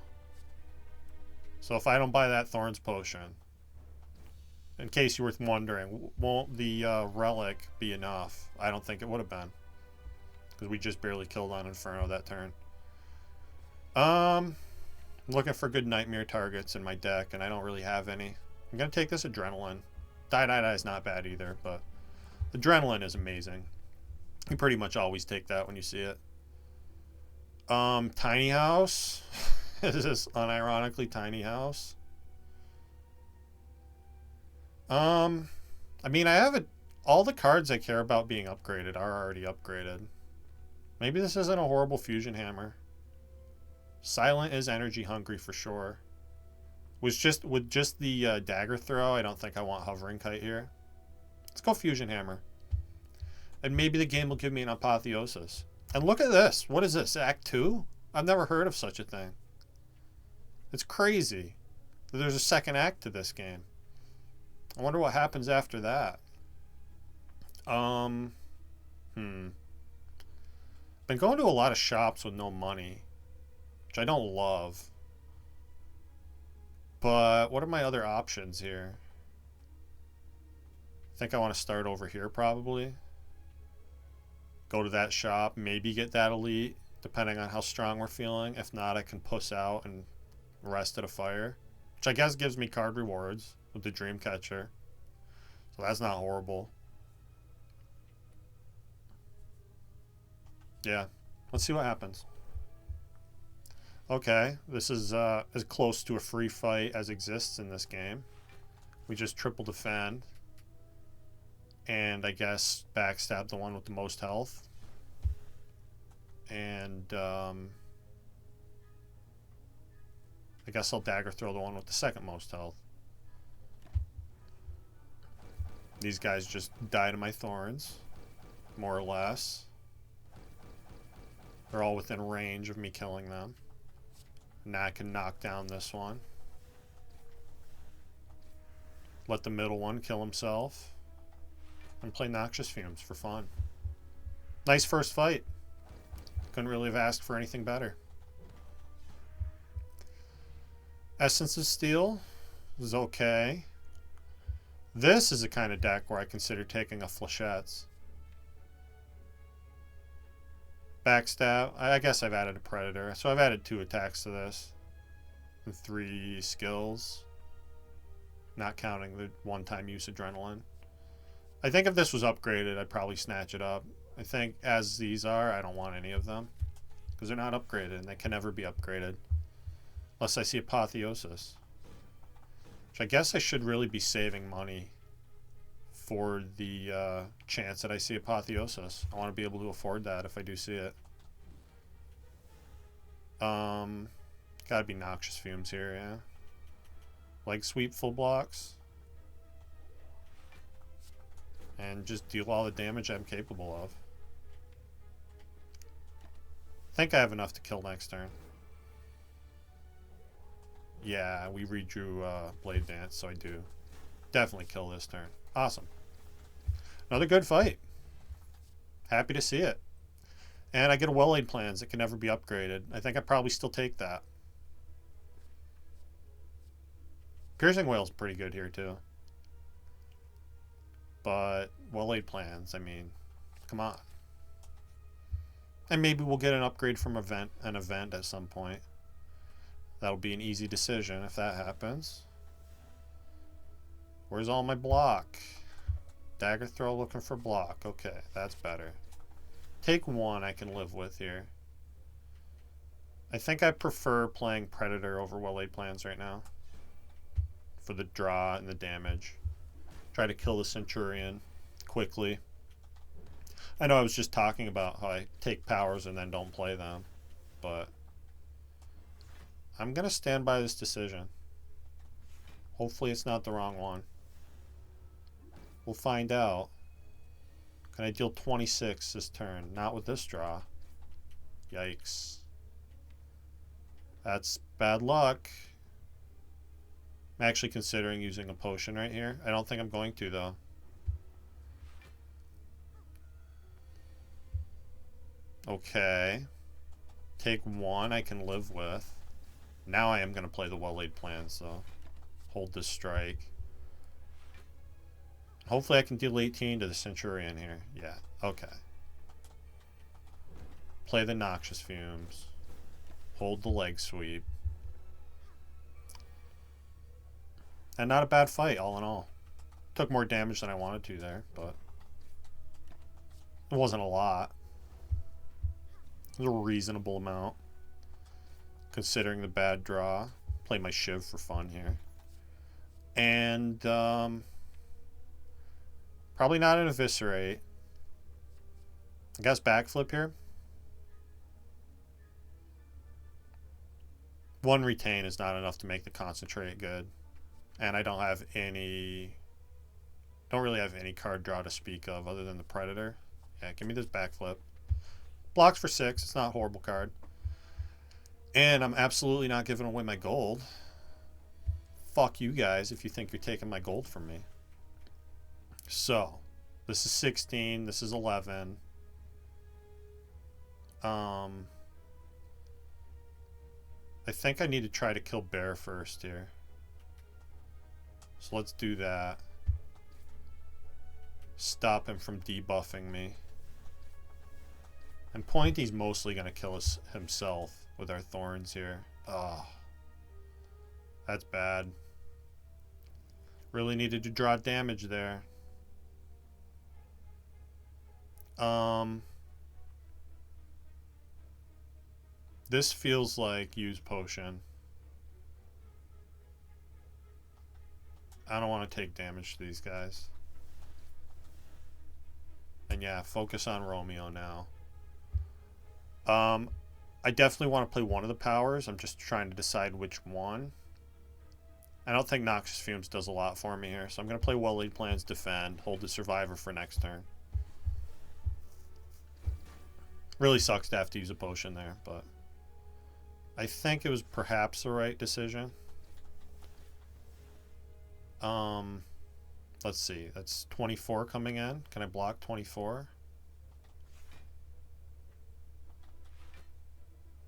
So if I don't buy that Thorns Potion, in case you were wondering, won't the Relic be enough? I don't think it would have been. Because we just barely killed on Inferno that turn. I'm looking for good Nightmare targets in my deck, and I don't really have any. I'm going to take this Adrenaline. Die is not bad either, but Adrenaline is amazing. You pretty much always take that when you see it. Tiny House. Is this unironically Tiny House? I mean, I have all the cards I care about being upgraded are already upgraded. Maybe this isn't a horrible Fusion Hammer. Silent is energy hungry for sure. With just the Dagger Throw, I don't think I want Hovering Kite here. Let's go Fusion Hammer. And maybe the game will give me an Apotheosis. And look at this. What is this? Act 2? I've never heard of such a thing. It's crazy. There's a second act to this game. I wonder what happens after that. Been going to a lot of shops with no money, which I don't love. But what are my other options here? I think I want to start over here probably. Go to that shop, maybe get that elite, depending on how strong we're feeling. If not, I can puss out and rest at a fire, which I guess gives me card rewards with the Dreamcatcher. So that's not horrible. Yeah, let's see what happens. Okay, this is as close to a free fight as exists in this game. We just triple defend. And I guess backstab the one with the most health. And I guess I'll dagger throw the one with the second most health. These guys just die to my thorns, more or less. They're all within range of me killing them. Now I can knock down this one. Let the middle one kill himself. And play Noxious Fumes for fun. Nice first fight. Couldn't really have asked for anything better. Essence of Steel is okay. This is the kind of deck where I consider taking a Flechettes. Backstab. I guess I've added a Predator. So I've added 2 attacks to this. And 3 skills. Not counting the one-time use Adrenaline. I think if this was upgraded, I'd probably snatch it up. I think as these are, I don't want any of them. Because they're not upgraded, and they can never be upgraded. Unless I see Apotheosis. Which I guess I should really be saving money for the chance that I see Apotheosis. I want to be able to afford that if I do see it. Gotta be Noxious Fumes here, yeah. Leg Sweep full blocks. And just deal all the damage I'm capable of. I think I have enough to kill next turn. Yeah, we redrew Blade Dance, so I do. Definitely kill this turn. Awesome. Another good fight. Happy to see it. And I get a well-laid plans that can never be upgraded. I think I probably still take that. Piercing Whale's pretty good here too. But well-laid plans, I mean, come on. And maybe we'll get an upgrade from an event at some point. That'll be an easy decision if that happens. Where's all my block? Dagger throw looking for block. Okay, that's better. Take one I can live with here. I think I prefer playing Predator over well-laid plans right now. For the draw and the damage. Try to kill the Centurion quickly. I know I was just talking about how I take powers and then don't play them. But I'm going to stand by this decision. Hopefully it's not the wrong one. We'll find out. Can I deal 26 this turn? Not with this draw. Yikes. That's bad luck. I'm actually considering using a potion right here. I don't think I'm going to, though. Okay. Take one I can live with. Now I am going to play the well-laid plan, so hold this strike. Hopefully I can deal 18 to the Centurion here. Yeah, okay. Play the Noxious Fumes. Hold the leg sweep. And not a bad fight, all in all. Took more damage than I wanted to there, but it wasn't a lot. It was a reasonable amount, considering the bad draw. Play my Shiv for fun here. And probably not an Eviscerate. I guess backflip here. One retain is not enough to make the concentrate good. And I don't have any... Don't really have any card draw to speak of other than the Predator. Yeah, give me this backflip. Blocks for 6. It's not a horrible card. And I'm absolutely not giving away my gold. Fuck you guys if you think you're taking my gold from me. So, this is 16. This is 11. I think I need to try to kill Bear first here. So let's do that. Stop him from debuffing me. And Pointy's mostly going to kill us himself with our thorns here. Oh, that's bad. Really needed to draw damage there. This feels like use potion. I don't want to take damage to these guys. And yeah, focus on Romeo now. I definitely want to play one of the powers. I'm just trying to decide which one. I don't think Noxious Fumes does a lot for me here, so I'm going to play well-laid plans, defend, hold the Survivor for next turn. Really sucks to have to use a potion there, but I think it was perhaps the right decision. Let's see. That's 24 coming in. Can I block 24?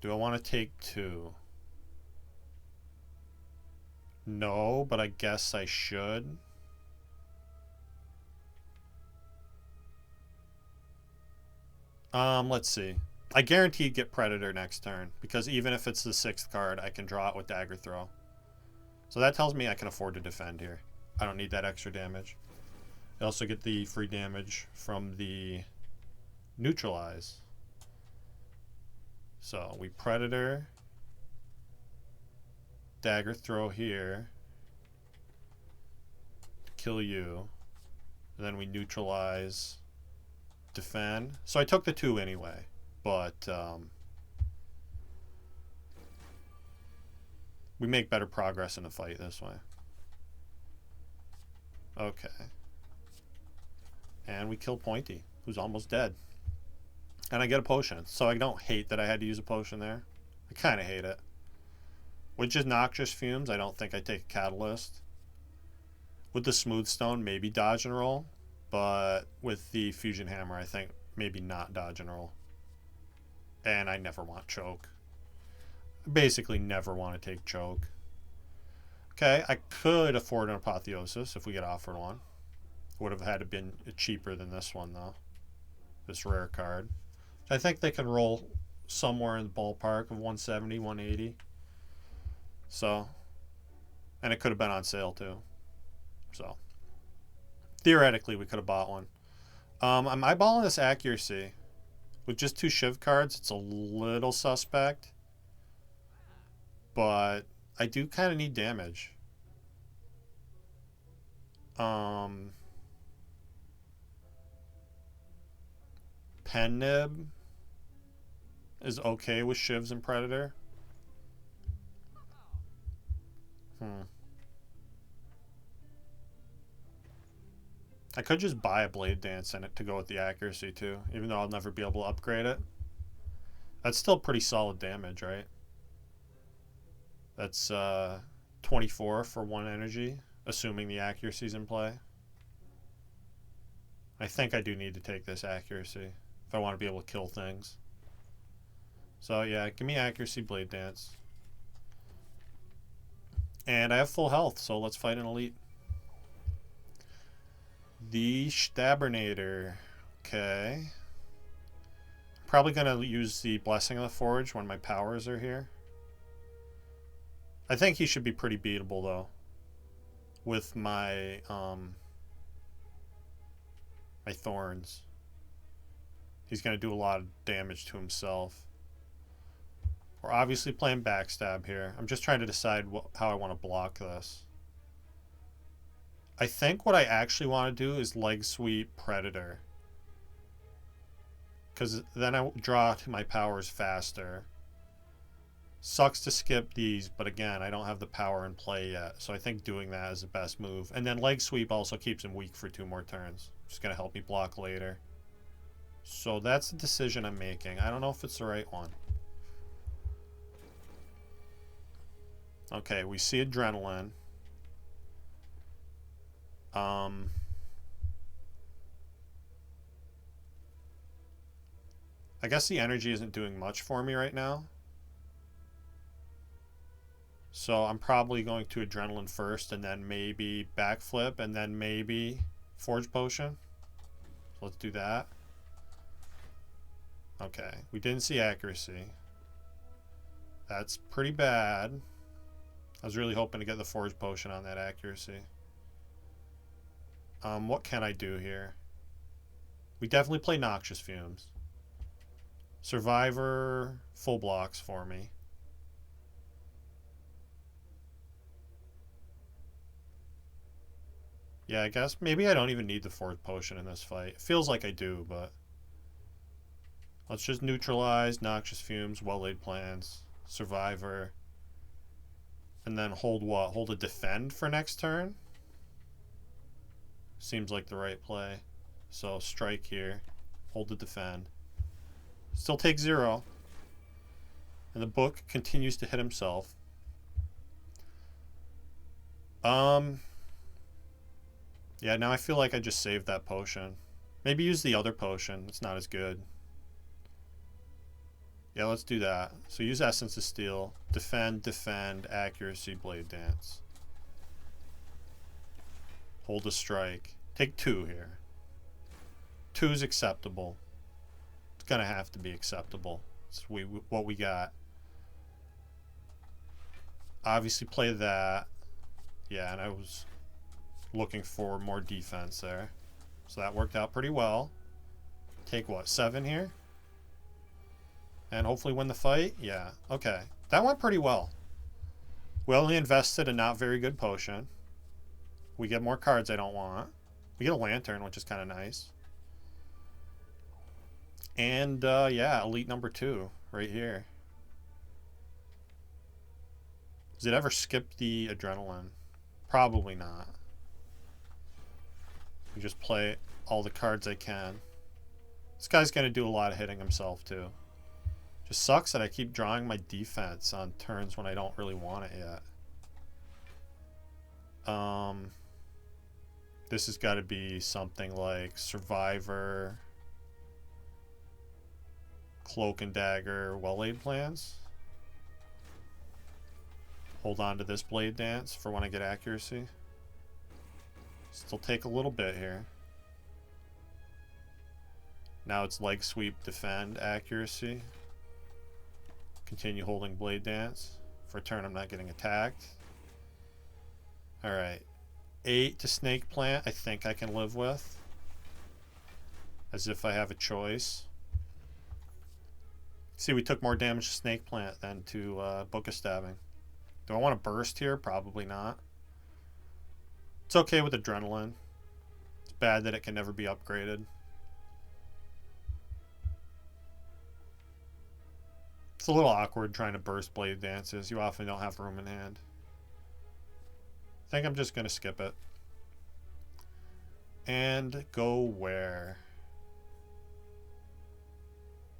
Do I want to take 2? No, but I guess I should. Let's see. I guarantee get Predator next turn, because even if it's the 6th card, I can draw it with Dagger Throw. So that tells me I can afford to defend here. I don't need that extra damage. I also get the free damage from the Neutralize. So we Predator, Dagger Throw here, kill you, and then we Neutralize, defend. So I took the 2 anyway, but we make better progress in the fight this way. Okay. And we kill Pointy, who's almost dead. And I get a potion, so I don't hate that I had to use a potion there. I kind of hate it. With just Noxious Fumes, I don't think I take a Catalyst. With the Smooth Stone, maybe dodge and roll. But with the Fusion Hammer, I think maybe not dodge and roll. And I never want choke. I basically never want to take choke. Okay, I could afford an Apotheosis if we get offered one. Would have had to been cheaper than this one, though. This rare card. I think they can roll somewhere in the ballpark of 170, 180. So, and it could have been on sale, too. So, theoretically, we could have bought one. I'm eyeballing this accuracy. With just 2 Shiv cards, it's a little suspect. But I do kind of need damage. Pen Nib is okay with Shivs and Predator. I could just buy a Blade Dance in it to go with the accuracy too, even though I'll never be able to upgrade it. That's still pretty solid damage, right? That's 24 for 1 energy, assuming the accuracy's in play. I think I do need to take this accuracy if I want to be able to kill things. So yeah, give me accuracy, Blade Dance. And I have full health, so let's fight an elite. The Stabbernator. Okay. Probably going to use the Blessing of the Forge when my powers are here. I think he should be pretty beatable, though. With my, my Thorns. He's going to do a lot of damage to himself. We're obviously playing Backstab here. I'm just trying to decide how I want to block this. I think what I actually want to do is Leg Sweep Predator. Because then I draw to my powers faster. Sucks to skip these, but again, I don't have the power in play yet. So I think doing that is the best move. And then Leg Sweep also keeps him weak for 2 more turns. Just going to help me block later. So that's the decision I'm making. I don't know if it's the right one. Okay, we see Adrenaline. I guess the energy isn't doing much for me right now. So I'm probably going to Adrenaline first and then maybe Backflip and then maybe Forge Potion. So let's do that. Okay, we didn't see accuracy. That's pretty bad. I was really hoping to get the Forge Potion on that accuracy. What can I do here? We definitely play Noxious Fumes. Survivor full blocks for me. Yeah, I guess maybe I don't even need the Forge Potion in this fight. It feels like I do, but let's just neutralize Noxious Fumes, Well-Laid Plans, Survivor, and then hold what? Hold a Defend for next turn? Seems like the right play. So strike here, hold the Defend. Still take 0. And the book continues to hit himself. Yeah, now I feel like I just saved that potion. Maybe use the other potion. It's not as good. Yeah, let's do that. So use Essence of Steel. Defend, defend, accuracy, Blade Dance. Hold a strike. Take 2 here. 2 is acceptable. It's gonna have to be acceptable. It's what we got. Obviously play that. Yeah, and I was looking for more defense there. So that worked out pretty well. Take what, 7 here? And hopefully win the fight? Yeah, okay. That went pretty well. We only invested a not very good potion. We get more cards I don't want. We get a Lantern, which is kind of nice. And, yeah, Elite number 2 right here. Does it ever skip the Adrenaline? Probably not. We just play all the cards I can. This guy's going to do a lot of hitting himself, too. Just sucks that I keep drawing my defense on turns when I don't really want it yet. This has got to be something like Survivor, Cloak and Dagger well-laid plans. Hold on to this Blade Dance for when I get accuracy. Still take a little bit here. Now it's Leg Sweep, Defend, Accuracy. Continue holding Blade Dance. For a turn I'm not getting attacked. Alright. 8 to Snake Plant I think I can live with. As if I have a choice. See, we took more damage to Snake Plant than to Book of Stabbing. Do I want to burst here? Probably not. It's okay with Adrenaline. It's bad that it can never be upgraded. It's a little awkward trying to burst Blade Dances. You often don't have room in hand. I think I'm just going to skip it. And go where?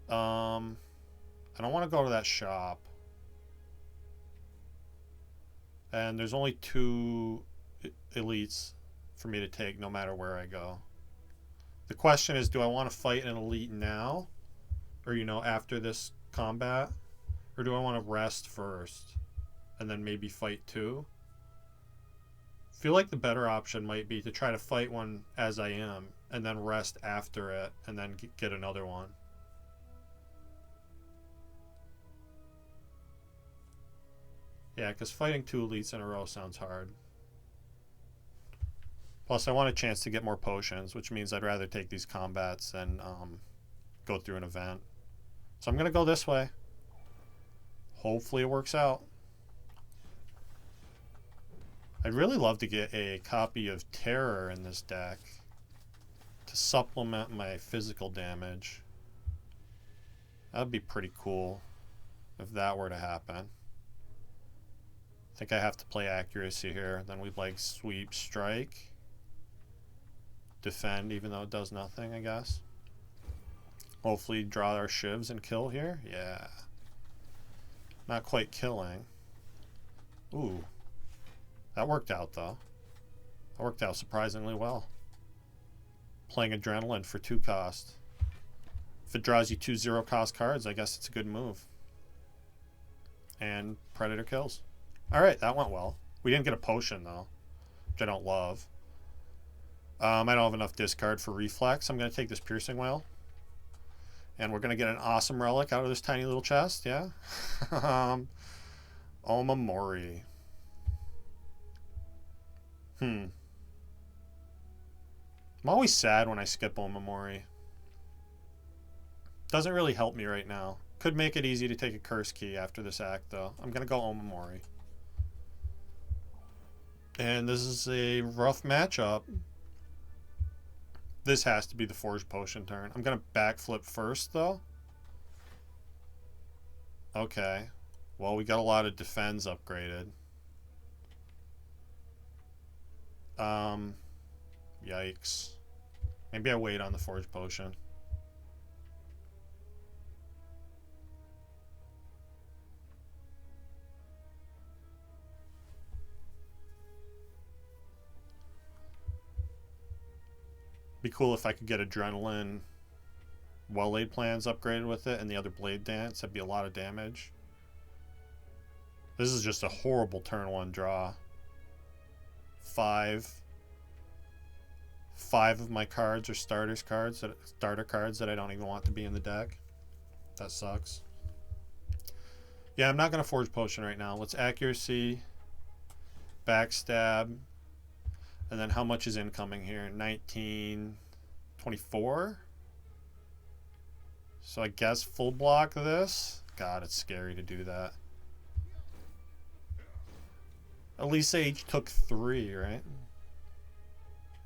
I don't want to go to that shop. And there's only 2 elites for me to take no matter where I go. The question is, do I want to fight an elite now? Or, you know, after this combat? Or do I want to rest first and then maybe fight 2? I feel like the better option might be to try to fight one as I am and then rest after it and then get another one. Yeah, because fighting 2 elites in a row sounds hard. Plus, I want a chance to get more potions, which means I'd rather take these combats than go through an event. So I'm going to go this way. Hopefully it works out. I'd really love to get a copy of Terror in this deck to supplement my physical damage. That'd be pretty cool if that were to happen. I think I have to play accuracy here. Then we'd like sweep, strike, defend, even though it does nothing, I guess. Hopefully draw our shivs and kill here. Yeah. Not quite killing. Ooh. That worked out, though. That worked out surprisingly well. Playing Adrenaline for 2 cost. If it draws you 2 0-cost cards, I guess it's a good move. And Predator kills. Alright, that went well. We didn't get a potion, though, which I don't love. I don't have enough discard for Reflex. I'm going to take this Piercing Whale. And we're going to get an awesome relic out of this tiny little chest, yeah? Omamori. I'm always sad when I skip Omamori. Doesn't really help me right now. Could make it easy to take a curse key after this act, though. I'm going to go Omamori. And this is a rough matchup. This has to be the Forged Potion turn. I'm going to backflip first, though. Okay. Well, we got a lot of defense upgraded. Yikes. Maybe I wait on the Forged Potion. Be cool if I could get Adrenaline well-laid plans upgraded with it and the other Blade Dance. That'd be a lot of damage. This is just a horrible turn 1 draw. 5 of my cards are starter cards that I don't even want to be in the deck. That sucks. Yeah, I'm not going to Forge Potion right now. Let's accuracy, backstab, and then how much is incoming here? 1924? So I guess full block this? God, it's scary to do that. At least they each took 3, right?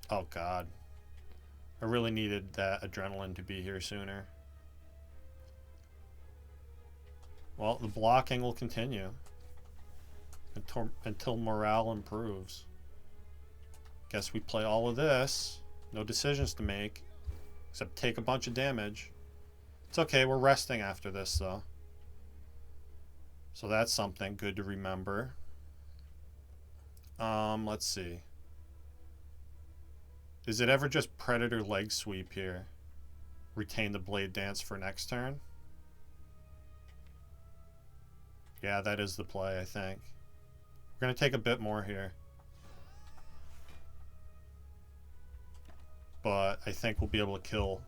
Oh, God. I really needed that Adrenaline to be here sooner. Well, the blocking will continue until morale improves. Guess we play all of this. No decisions to make, except take a bunch of damage. It's okay, we're resting after this, though. So that's something good to remember. Let's see. Is it ever just Predator leg sweep here? Retain the Blade Dance for next turn? Yeah, that is the play, I think. We're going to take a bit more here. But I think we'll be able to kill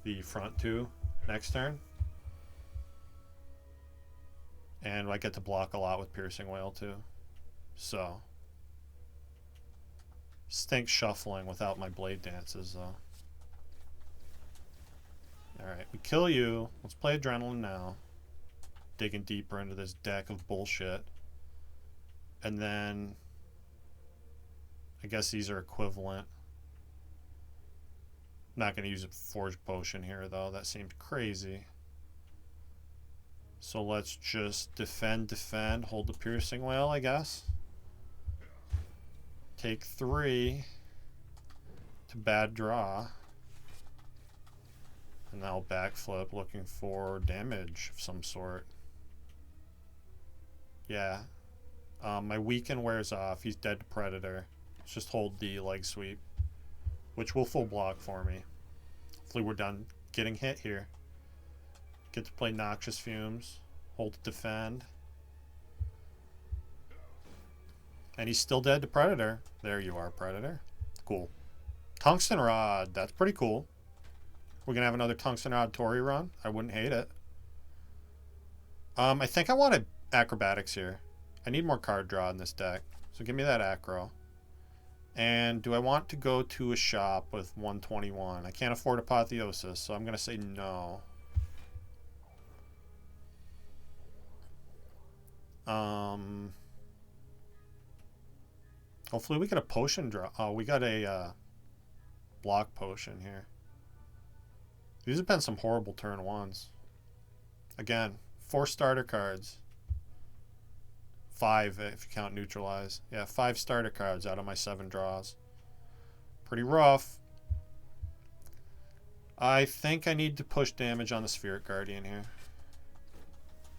the front two next turn. And I get to block a lot with Piercing Wail too. So. Stink shuffling without my blade dances though. Alright, we kill you. Let's play Adrenaline now. Digging deeper into this deck of bullshit. And then I guess these are equivalent. I'm not going to use a Forged Potion here though. That seemed crazy. So let's just defend, hold the Piercing Wail, I guess. Take 3 to bad draw. And now backflip looking for damage of some sort. Yeah. My weaken wears off. He's dead to Predator. Let's just hold the leg sweep, which will full block for me. Hopefully we're done getting hit here. Get to play Noxious Fumes. Hold to defend. And he's still dead to Predator. There you are, Predator. Cool. Tungsten Rod. That's pretty cool. We're going to have another Tungsten Rod Tori run. I wouldn't hate it. I think I wanted Acrobatics here. I need more card draw in this deck. So give me that Acro. And do I want to go to a shop with 121? I can't afford Apotheosis, so I'm going to say no. Hopefully we get a potion draw. Oh, we got a block potion here. These have been some horrible turn ones. Again, 4 starter cards. 5 if you count neutralize. Yeah, 5 starter cards out of my 7 draws. Pretty rough. I think I need to push damage on the Spirit Guardian here.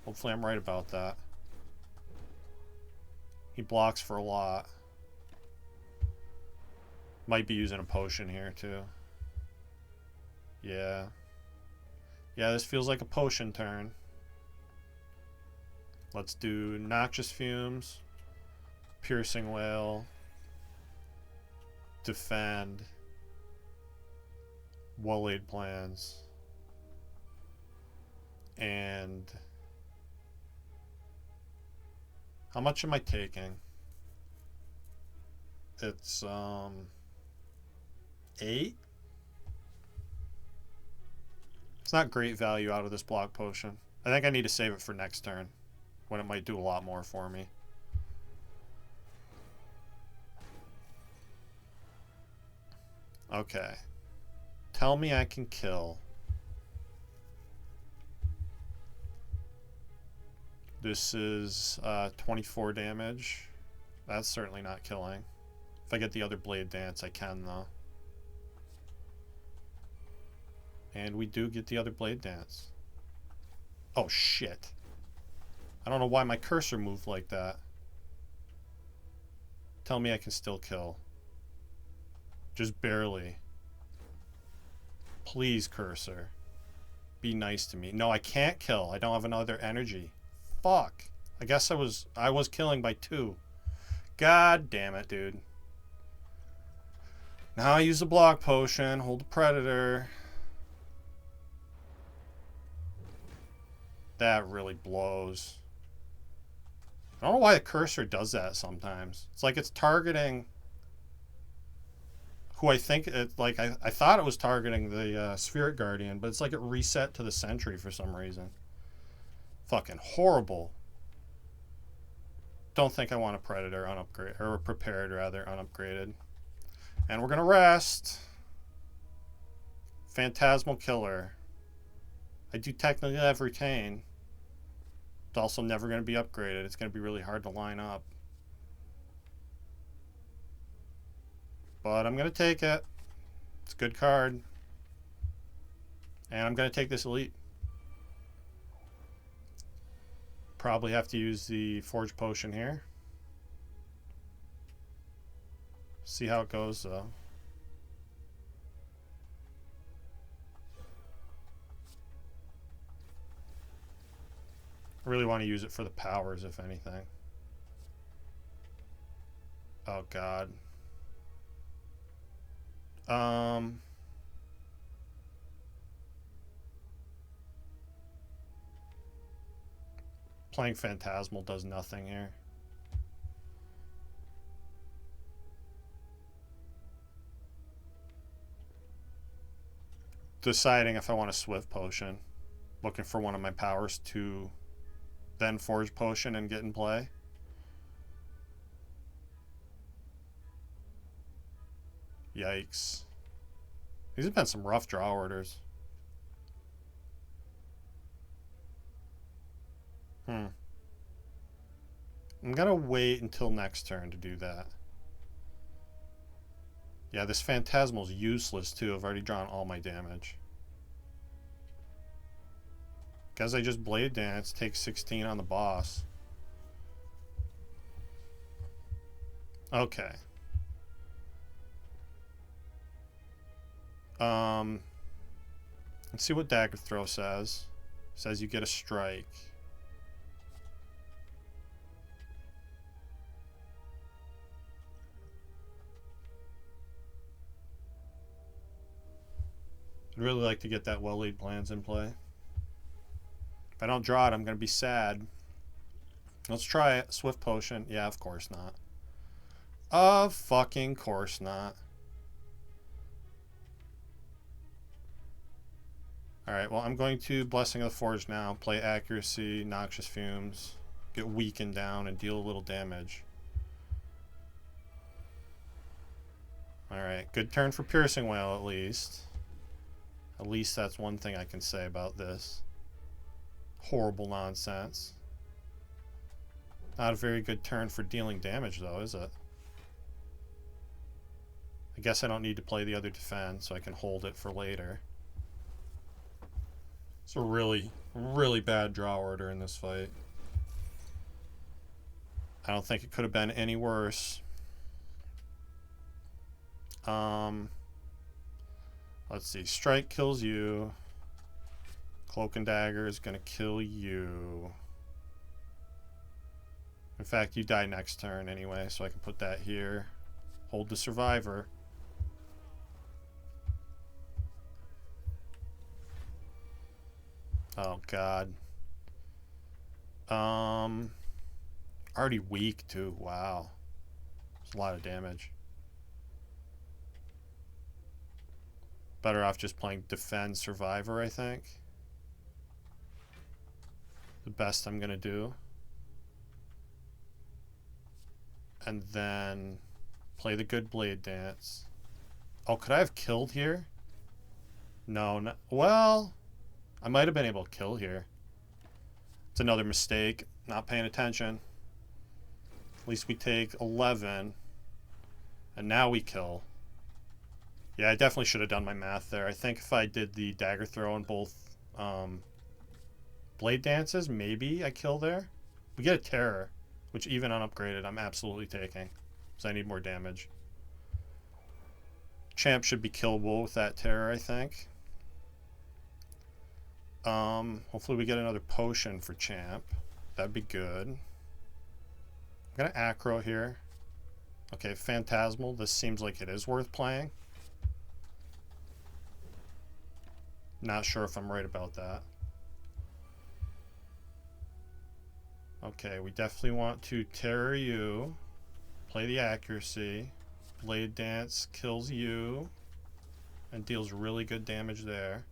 Hopefully I'm right about that. He blocks for a lot. Might be using a potion here too. Yeah. Yeah, this feels like a potion turn. Let's do Noxious Fumes, Piercing Wail, defend, well-laid plans, and how much am I taking? It's 8. It's not great value out of this block potion. I think I need to save it for next turn, when it might do a lot more for me. Okay. Tell me I can kill. This is 24 damage. That's certainly not killing. If I get the other Blade Dance, I can though. And we do get the other Blade Dance. Oh shit. I don't know why my cursor moved like that. Tell me I can still kill. Just barely. Please, cursor. Be nice to me. No, I can't kill. I don't have another energy. Fuck. I guess I was killing by 2. God damn it, dude. Now I use the block potion, hold the Predator. That really blows. I don't know why the cursor does that sometimes. It's like it's targeting who I think it, like I thought it was targeting the Spirit Guardian, but it's like it reset to the Sentry for some reason. Fucking horrible. Don't think I want a Predator unupgrade, or prepared rather, unupgraded. And we're gonna rest. Phantasmal Killer. I do technically have Retain. It's also never going to be upgraded. It's going to be really hard to line up. But I'm going to take it. It's a good card. And I'm going to take this Elite. Probably have to use the Forge Potion here. See how it goes though. I really want to use it for the powers, if anything. Oh, God. Playing Phantasmal does nothing here. Deciding if I want a Swift Potion. Looking for one of my powers to then Forge Potion and get in play. Yikes. These have been some rough draw orders. I'm gonna wait until next turn to do that. Yeah, this Phantasmal's useless too. I've already drawn all my damage. Guess I just Blade Dance, take 16 on the boss. Okay. Let's see what Dagger Throw says. Says you get a strike. I'd really like to get that Well-Laid Plans in play. If I don't draw it, I'm going to be sad. Let's try it. Swift Potion. Yeah, of course not. Of fucking course not. Alright, well, I'm going to Blessing of the Forge now. Play Accuracy, Noxious Fumes. Get weakened down and deal a little damage. Alright, good turn for Piercing Wail at least. At least that's one thing I can say about this. Horrible nonsense. Not a very good turn for dealing damage though, is it? I guess I don't need to play the other defend, so I can hold it for later. It's a really, really bad draw order in this fight. I don't think it could have been any worse. Let's see. Strike kills you. Cloak and Dagger is going to kill you. In fact, you die next turn anyway, so I can put that here. Hold the Survivor. Oh, God. Already weak, too. Wow. It's a lot of damage. Better off just playing Defend Survivor, I think. The best I'm going to do. And then play the good Blade Dance. Oh, could I have killed here? No, no. Well, I might have been able to kill here. It's another mistake. Not paying attention. At least we take 11. And now we kill. Yeah, I definitely should have done my math there. I think if I did the Dagger Throw on both Blade Dances, maybe I kill there. We get a Terror, which even unupgraded, I'm absolutely taking. Because I need more damage. Champ should be killable with that Terror, I think. Hopefully we get another potion for Champ. That'd be good. I'm going to Acro here. Okay, Phantasmal. This seems like it is worth playing. Not sure if I'm right about that. Okay, we definitely want to Terror you. Play the Accuracy. Blade Dance kills you. And deals really good damage there.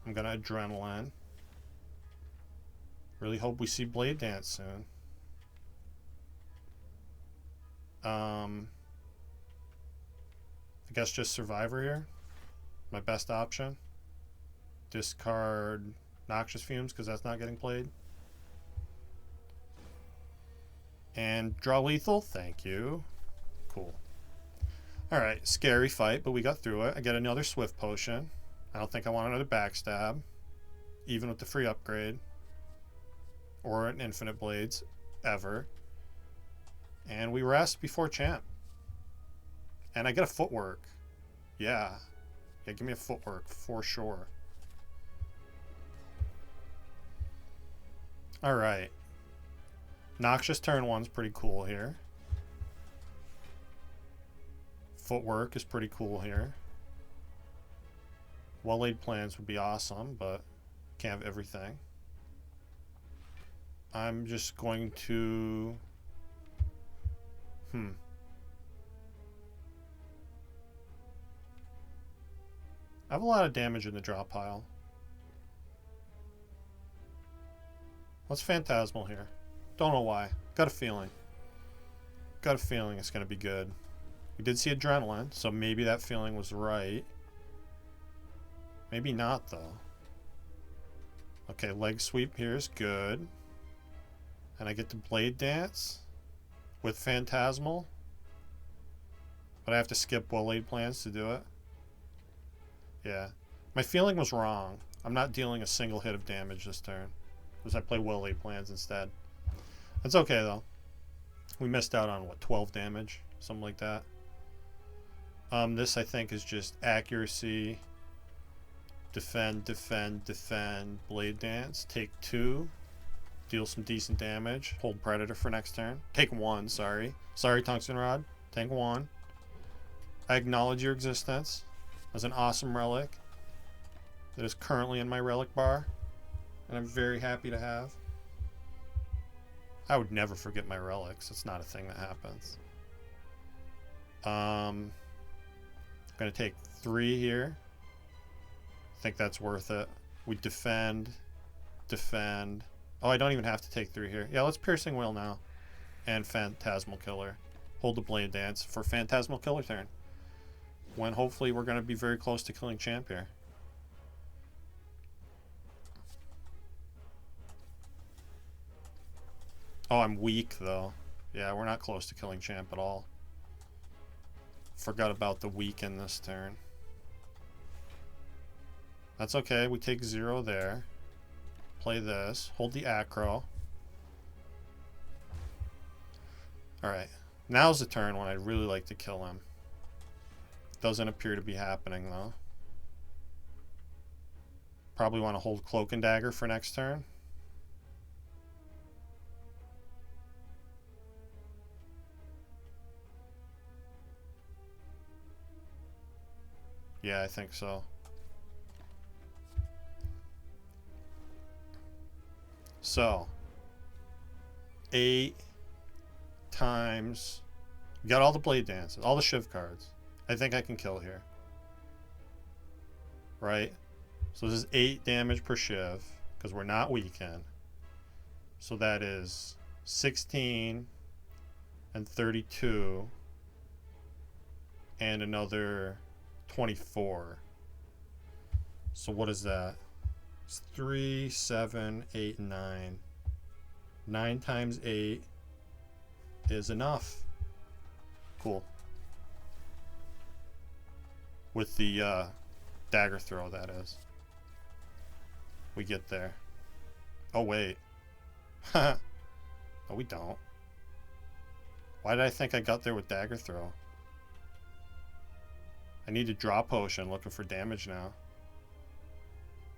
I'm going to Adrenaline. Really hope we see Blade Dance soon. I guess just Survivor here. My best option. Discard Noxious Fumes because that's not getting played. And draw lethal. Thank you. Cool. Alright, scary fight, but we got through it. I get another Swift Potion. I don't think I want another Backstab. Even with the free upgrade. Or an Infinite Blades. Ever. And we rest before Champ. And I get a Footwork. Yeah. Yeah, give me a Footwork for sure. Alright. Noxious turn 1's pretty cool here. Footwork is pretty cool here. Well-laid plans would be awesome, but can't have everything. I'm just going to... I have a lot of damage in the drop pile. What's Phantasmal here? Don't know why. Got a feeling. Got a feeling it's going to be good. We did see Adrenaline, so maybe that feeling was right. Maybe not, though. Okay, leg sweep here is good. And I get to Blade Dance with Phantasmal. But I have to skip well-laid plans to do it. Yeah. My feeling was wrong. I'm not dealing a single hit of damage this turn. Because I play well-laid plans instead. That's okay, though. We missed out on, what, 12 damage? Something like that. This, I think, is just accuracy. Defend, defend, defend. Blade Dance. Take 2. Deal some decent damage. Hold Predator for next turn. Take 1, sorry. Sorry, Tungsten Rod. Take 1. I acknowledge your existence as an awesome relic that is currently in my relic bar. And I'm very happy to have. I would never forget my relics. It's not a thing that happens. I'm going to take 3 here. I think that's worth it. We defend. Defend. Oh, I don't even have to take 3 here. Yeah, let's Piercing Wail now. And Phantasmal Killer. Hold the Blade Dance for Phantasmal Killer turn. When hopefully we're going to be very close to killing Champ here. Oh, I'm weak, though. Yeah, we're not close to killing Champ at all. Forgot about the weak in this turn. That's okay. We take 0 there. Play this. Hold the Acro. Alright. Now's the turn when I'd really like to kill him. Doesn't appear to be happening, though. Probably want to hold Cloak and Dagger for next turn. Yeah, I think so. So, 8 times. We got all the Blade Dances, all the Shiv cards. I think I can kill here. Right? So this is 8 damage per Shiv, because we're not weakened. So that is 16 and 32 and another 24. So what is that? It's 3, 7, 8, 9. 9 times 8 is enough. Cool. With the dagger throw, that is. We get there. Oh, wait. No, we don't. Why did I think I got there with dagger throw? I need to draw potion looking for damage now.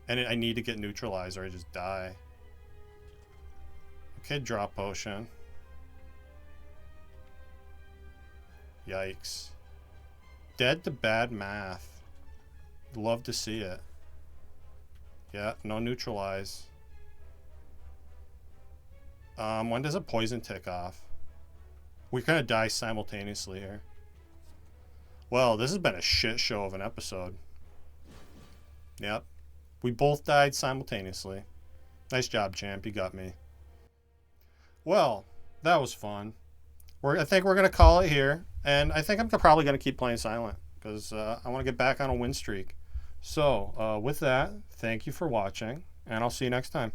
And I need to get neutralized or I just die. Okay, draw potion. Yikes. Dead to bad math. Love to see it. Yeah, no neutralize. When does a poison tick off? We're gonna die simultaneously here. Well, this has been a shit show of an episode. Yep. We both died simultaneously. Nice job, champ. You got me. Well, that was fun. I think we're going to call it here. And I think I'm probably going to keep playing silent. Because I want to get back on a win streak. So, with that, thank you for watching. And I'll see you next time.